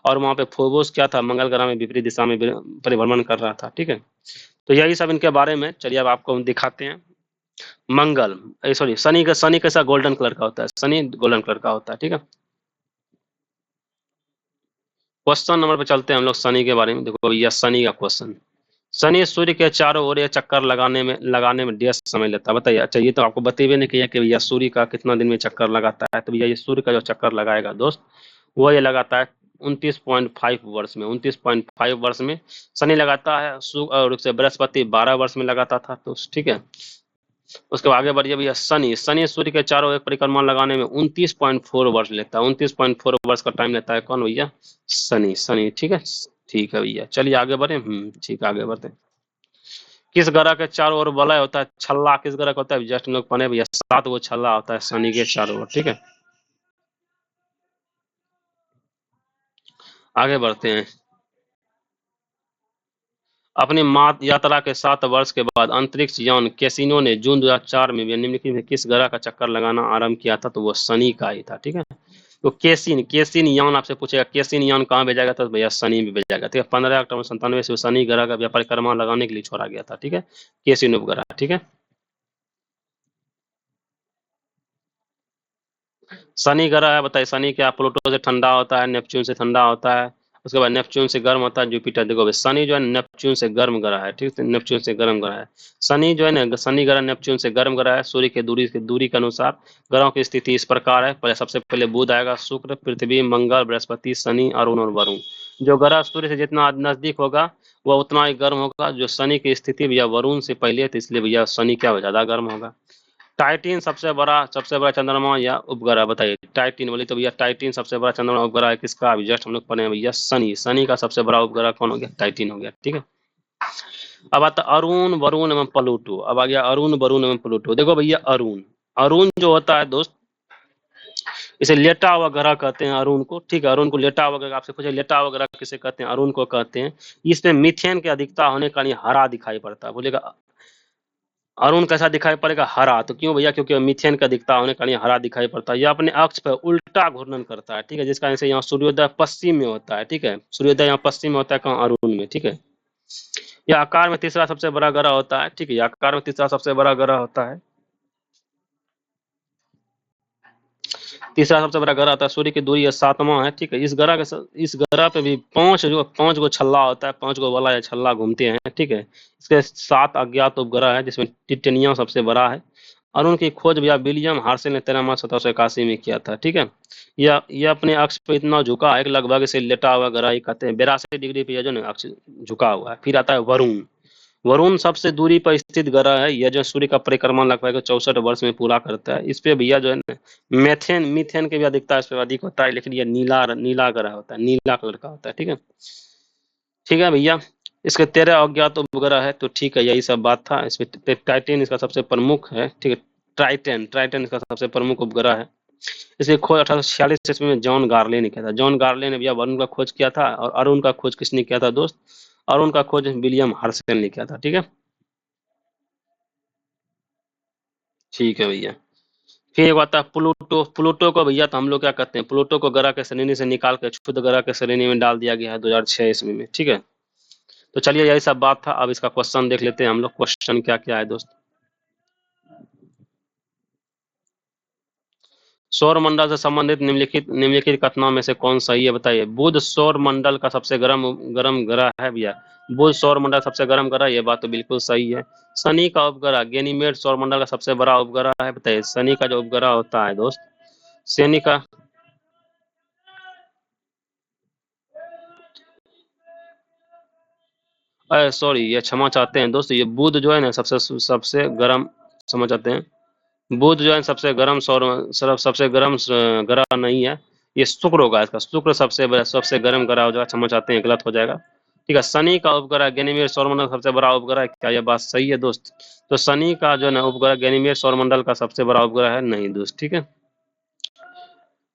और वहां पे फोबोस क्या था? मंगल ग्रह में विपरीत दिशा में परिभ्रमण कर रहा था, ठीक है। तो यही सब इनके बारे में। चलिए अब आपको हम दिखाते हैं। मंगल सॉरी शनि कैसा गोल्डन कलर का होता है? शनि गोल्डन कलर का होता है, ठीक है। क्वेश्चन नंबर पे चलते हैं हम लोग शनि के बारे में। देखो भैया शनि का क्वेश्चन। शनि सूर्य के चारों ओर ये चक्कर लगाने में डेढ़ समय लेता है। बताइए, अच्छा ये तो आपको बतेबे नहीं किया कि भैया सूर्य का कितना दिन में चक्कर लगाता है। तो भैया ये सूर्य का जो चक्कर लगाएगा दोस्त, वो ये लगाता है 29.5 वर्ष में। 29.5 वर्ष में शनि लगाता है। और उससे बृहस्पति 12 वर्ष में लगाता था, तो ठीक है। उसके आगे बढ़िए भैया। शनि शनि सूर्य के चारों ओर परिक्रमा लगाने में 29.4 वर्ष लेता है। 29.4 वर्ष का टाइम लेता है कौन भैया? शनि। शनि, ठीक है। ठीक है भैया, चलिए आगे बढ़े। ठीक है, आगे बढ़ते हैं। किस ग्रह के चारों ओर वलय होता है? छल्ला किस ग्रह का होता है? जस्ट हम लोग पढ़े भैया 7 गो छल्ला होता है शनि के चारों ओर, ठीक है। आगे बढ़ते हैं। अपनी यात्रा के 7 वर्ष के बाद अंतरिक्ष यान कैसिनो ने जून 2004 में निम्नलिखित में किस ग्रह का चक्कर लगाना आरंभ किया था? तो वो शनि का ही था, ठीक है। तो केसिन केसिन यान आपसे पूछेगा, केसिन यान कहाँ भेजा गया था? तो भैया शनि में भेजा गया, ठीक है। 15 अक्टूबर 97 से शनि ग्रह का परिक्रमा लगाने के लिए छोड़ा गया था, ठीक है। केसिन उपग्रह, ठीक है। शनि ग्रह है, बताइए शनि क्या? प्लूटो से ठंडा होता है, नेपच्यून से ठंडा होता है, उसके बाद नेपच्यून से गर्म होता है जुपिटर। देखो भाई शनि जो है नेपच्यून से गर्म ग्रह है, ठीक है। नेपच्यून से गर्म ग्रह है शनि जो है ना, शनि ग्रह नेपच्यून से गर्म ग्रह है। सूर्य के दूरी के अनुसार ग्रहों की स्थिति इस प्रकार है। पहले सबसे पहले बुध आएगा, शुक्र, पृथ्वी, मंगल, बृहस्पति, शनि, अरुण और वरुण। जो ग्रह सूर्य से जितना नजदीक होगा वह उतना ही गर्म होगा। जो शनि की स्थिति भैया वरुण से पहले है, तो इसलिए भैया शनि क्या ज्यादा गर्म होगा। टाइटिन सबसे बड़ा चंद्रमा या उपग्रह, बताइए। टाइटिन बोली तो भैया टाइटिन सबसे बड़ा चंद्रमा उपग्रह है किसका? अभी जस्ट हम लोग पढ़े हैं भैया शनि। शनि का सबसे बड़ा उपग्रह कौन हो गया? टाइटिन हो गया, ठीक है। अब आता अरुण, वरुण एवं प्लूटो। अब आ गया अरुण, वरुण एवं प्लूटो। देखो भैया अरुण, अरुण जो होता है दोस्त, इसे लेटा हुआ ग्रह कहते हैं अरुण को, ठीक है। अरुण को लेटा हुआ ग्रह, आपसे पूछे लेटा हुआ ग्रह किसे कहते हैं? अरुण को कहते हैं। इसमें मीथेन की अधिकता होने के कारण ये हरा दिखाई पड़ता है। बोलेगा अरुण कैसा दिखाई पड़ेगा? हरा। तो क्यों भैया? क्योंकि मीथेन का दिखता होने के कारण ये हरा दिखाई पड़ता है। यह अपने अक्ष पर उल्टा घूर्णन करता है, ठीक है, जिस कारण से यहाँ सूर्योदय पश्चिम में होता है, ठीक है। सूर्योदय यहाँ पश्चिम में होता है, कहाँ? अरुण में, ठीक है। यह आकार में तीसरा सबसे बड़ा ग्रह होता है, ठीक है। यह आकार में तीसरा सबसे बड़ा ग्रह होता है। तीसरा सबसे बड़ा ग्रह होता है। सूर्य की दूरी ये 7वां है, ठीक है। इस ग्रह पे भी पांच गो छल्ला होता है, 5 गो वाला या छल्ला घूमते हैं, ठीक है। इसके 7 अज्ञात उपग्रह है, जिसमें टिटेनियम सबसे बड़ा है। अरुण की खोज भैया विलियम हार्शल ने 13 मार्च 1781 में किया था, ठीक है। यह अपने अक्ष पे इतना झुका है कि लगभग इसे लेटा हुआ ग्रह ही कहते हैं। 82 डिग्री पे यह जो ना अक्ष झुका हुआ है। फिर आता है वरुण। वरुण सबसे दूरी पर स्थित ग्रह है। यह जो सूर्य का परिक्रमा लगभग 64 वर्ष में पूरा करता है। इस पे भैया जो है ना मीथेन की भी अधिकता इस पे अधिक होता है, लेकिन यह नीला नीला ग्रह होता है, नीला कलर का होता है, ठीक है। ठीक है भैया, इसके 13 अज्ञात उपग्रह है, तो ठीक है, यही सब बात था। इसमें टाइटन इसका सबसे प्रमुख है, ठीक है। ट्राइटन ट्राइटन इसका सबसे प्रमुख उपग्रह है। इसे खोज 1846 ईस्वी में जॉन गार्ले ने किया था। जॉन गार्ले ने भैया वरुण का खोज किया था। और अरुण का खोज किसने किया था दोस्त? अरुण का खोज विलियम हर्शल ने किया था, ठीक है। ठीक है भैया। फिर एक आता है प्लूटो। प्लूटो को भैया तो हम लोग क्या कहते हैं? प्लूटो को ग्रह के श्रेणी से निकाल के क्षुद्र ग्रह के श्रेणी में डाल दिया गया है 2006 ईस्वी में, ठीक है। तो चलिए यही सब बात था। अब इसका क्वेश्चन देख लेते हैं हम लोग। क्वेश्चन क्या क्या है दोस्त? सौर मंडल से संबंधित निम्नलिखित कथनों में से कौन सही है? बताइए। बुध सौर मंडल का सबसे गर्म गर्म ग्रह है भैया। बुध सौर मंडल सबसे गर्म ग्रह, ये बात तो बिल्कुल सही है। शनि का उपग्रह गैनीमेड सौर मंडल का सबसे बड़ा उपग्रह है। बताइए शनि का जो उपग्रह होता है दोस्त, शनि का सॉरी, ये क्षमा चाहते हैं दोस्त, ये बुध जो है ना सबसे सबसे गर्म, क्षमा चाहते हैं, बुध जो है सबसे गर्म ग्रह नहीं है। ये शुक्र होगा इसका। शुक्र सबसे गर्म ग्रह हो जाएगा। क्षमा चाहते हैं, गलत हो जाएगा, ठीक है। शनि का उपग्रह गैनीमेड सौरमंडल सबसे बड़ा उपग्रह है। क्या यह बात सही है दोस्त? तो शनि का जो है ना उपग्रह गैनीमेड सौरमंडल का सबसे बड़ा उपग्रह है नहीं दोस्त, ठीक है।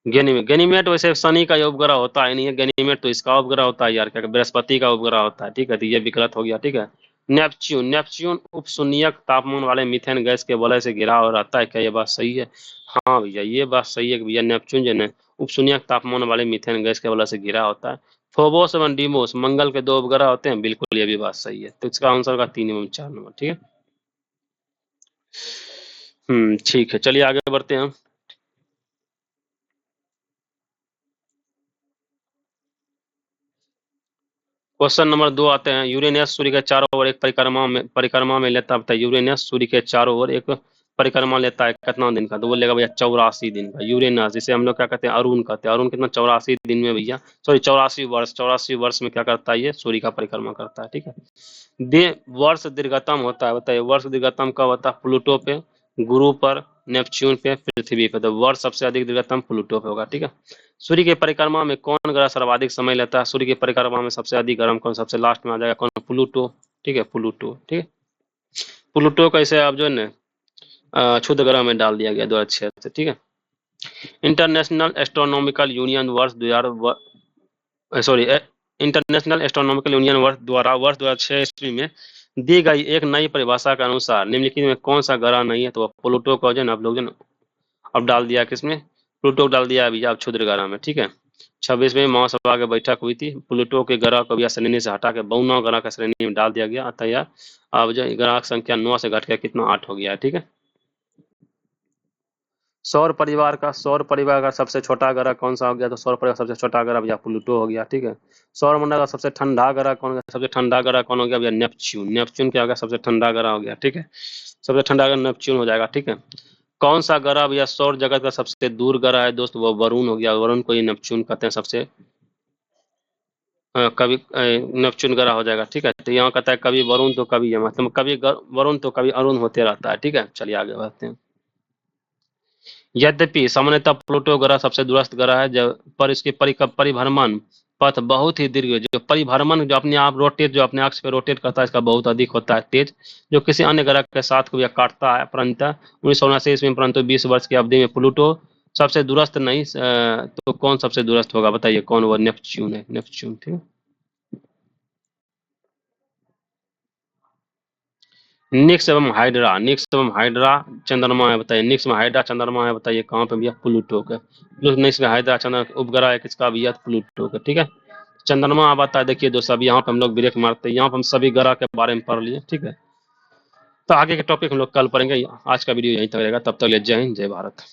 गैनीमेड वैसे शनि का ये उपग्रह होता है नहीं है। गैनीमेड तो इसका उपग्रह होता है यार, क्या बृहस्पति का उपग्रह होता है, ठीक है। तो ये भी गलत हो गया, ठीक है। नेपच्यून नेपच्यून उपशून्यक तापमान वाले मीथेन गैस के वलय से घिरा हुआ रहता है। क्या ये बात सही है? हाँ भैया, ये बात सही है कि भैया नेपच्यून जो है उपशून्यक तापमान वाले मीथेन गैस के वलय से घिरा होता है। फोबोस एवं डीमोस मंगल के 2 उपग्रह होते हैं, बिल्कुल ये भी बात सही है। तो इसका आंसर का 3 एवं 4 नंबर, ठीक है। ठीक है, चलिए आगे बढ़ते हैं हम। क्वेश्चन नंबर 2 आते हैं। यूरेनस सूर्य के चारों ओर एक परिक्रमा में लेता है। यूरेनस सूर्य के चारों ओर एक परिक्रमा लेता है कितना दिन का? तो बोलेगा भैया 84 दिन का। यूरेनस जिसे हम लोग क्या कहते हैं? अरुण कहते हैं। अरुण कितना? 84 दिन में भैया, सॉरी 84 वर्ष में क्या करता है? ये सूर्य का परिक्रमा करता है, ठीक है। दे वर्ष दीर्घतम होता है। बताइए वर्ष दीर्घतम कब होता है? प्लूटो पे, गुरु पर, नेपच्यून पे, पृथ्वी पे। तो वर्ष सबसे अधिक दीर्घतम प्लूटो पे होगा, ठीक है। सूर्य की परिक्रमा में कौन ग्रह सर्वाधिक समय लेता है? सूर्य की परिक्रमा में सबसे अधिक गर्म कौन? सबसे लास्ट में आ जाएगा कौन? प्लूटो, ठीक है। प्लूटो, ठीक है। प्लूटो को इसे अब जो है ना क्षुद्र ग्रह में डाल दिया गया 2006 से, ठीक है। इंटरनेशनल एस्ट्रोनॉमिकल यूनियन वर्ष 2006 ईस्वी में दी गई एक नई परिभाषा के अनुसार निम्नलिखित में कौन सा ग्रह नहीं है, तो प्लूटो को जो है ना आप लोग जो अब डाल दिया किसमें, प्लूटो को डाल दिया अभी आप क्षुद्र ग्रह में, ठीक है। 26वें महासभा की बैठक हुई थी, प्लूटो के ग्रह को भी श्रेणी से हटा के 52 ग्रह का श्रेणी में डाल दिया गया, अतः यह अब जो ग्रह की संख्या 9 से घट के कितना 8 हो गया है, ठीक है। सौर परिवार का सबसे छोटा ग्रह कौन सा हो गया, तो सौर परिवार का सबसे छोटा ग्रह भैया प्लूटो हो गया, ठीक है। सौर मंडल का सबसे ठंडा ग्रह कौन गया, सबसे ठंडा ग्रह कौन हो गया भैया, नेपच्यून क्या हो गया, सबसे ठंडा ग्रह हो गया, ठीक है। सबसे ठंडा ग्रह नेपच्यून हो जाएगा, ठीक है। कौन सा ग्रह भैया सौर जगत का सबसे दूर ग्रह है दोस्त, वो वरुण हो गया, वरुण को ही नेपच्यून कहते हैं, सबसे कभी नेपच्यून ग्रह हो जाएगा, ठीक है। तो यहाँ कहता है कभी वरुण तो कभी मतलब कभी वरुण तो कभी अरुण होते रहता है, ठीक है। चलिए आगे बढ़ते हैं। यद्यपि सामान्यतः प्लूटो ग्रह सबसे दूरस्थ ग्रह है, जब पर इसके परिभ्रमण पथ बहुत ही दीर्घ है, जो परिभ्रमण जो अपने आप रोटेट जो अपने अक्ष पे रोटेट करता है इसका बहुत अधिक होता है तेज, जो किसी अन्य ग्रह के साथ को यह काटता है। परंतु 1979 ईस्वी में परंतु 20 वर्ष की अवधि में प्लूटो सबसे दूरस्थ नहीं, तो कौन सबसे दूरस्थ होगा बताइए कौन, वो नेपच्यून है, नेपच्यून, ठीक है। निक्स एवं हाइड्रा चंद्रमा है, बताइए निक्स में हाइड्रा चंद्रमा है, बताइए कहाँ पे भैया, प्लूटो का। निक्स में हाइड्रा चंद्रमा उपग्रह है किसका भैया, प्लूटो का, ठीक है। चंद्रमा अब आता है, देखिए दोस्तों अब यहाँ पे हम लोग ब्रेक मारते हैं, यहाँ पे हम सभी ग्रह के बारे में पढ़ लिए, ठीक है। तो आगे के टॉपिक हम लोग कल पढ़ेंगे, आज का वीडियो यहीं तक रहेगा, तब तक ले जय हिंद जय भारत।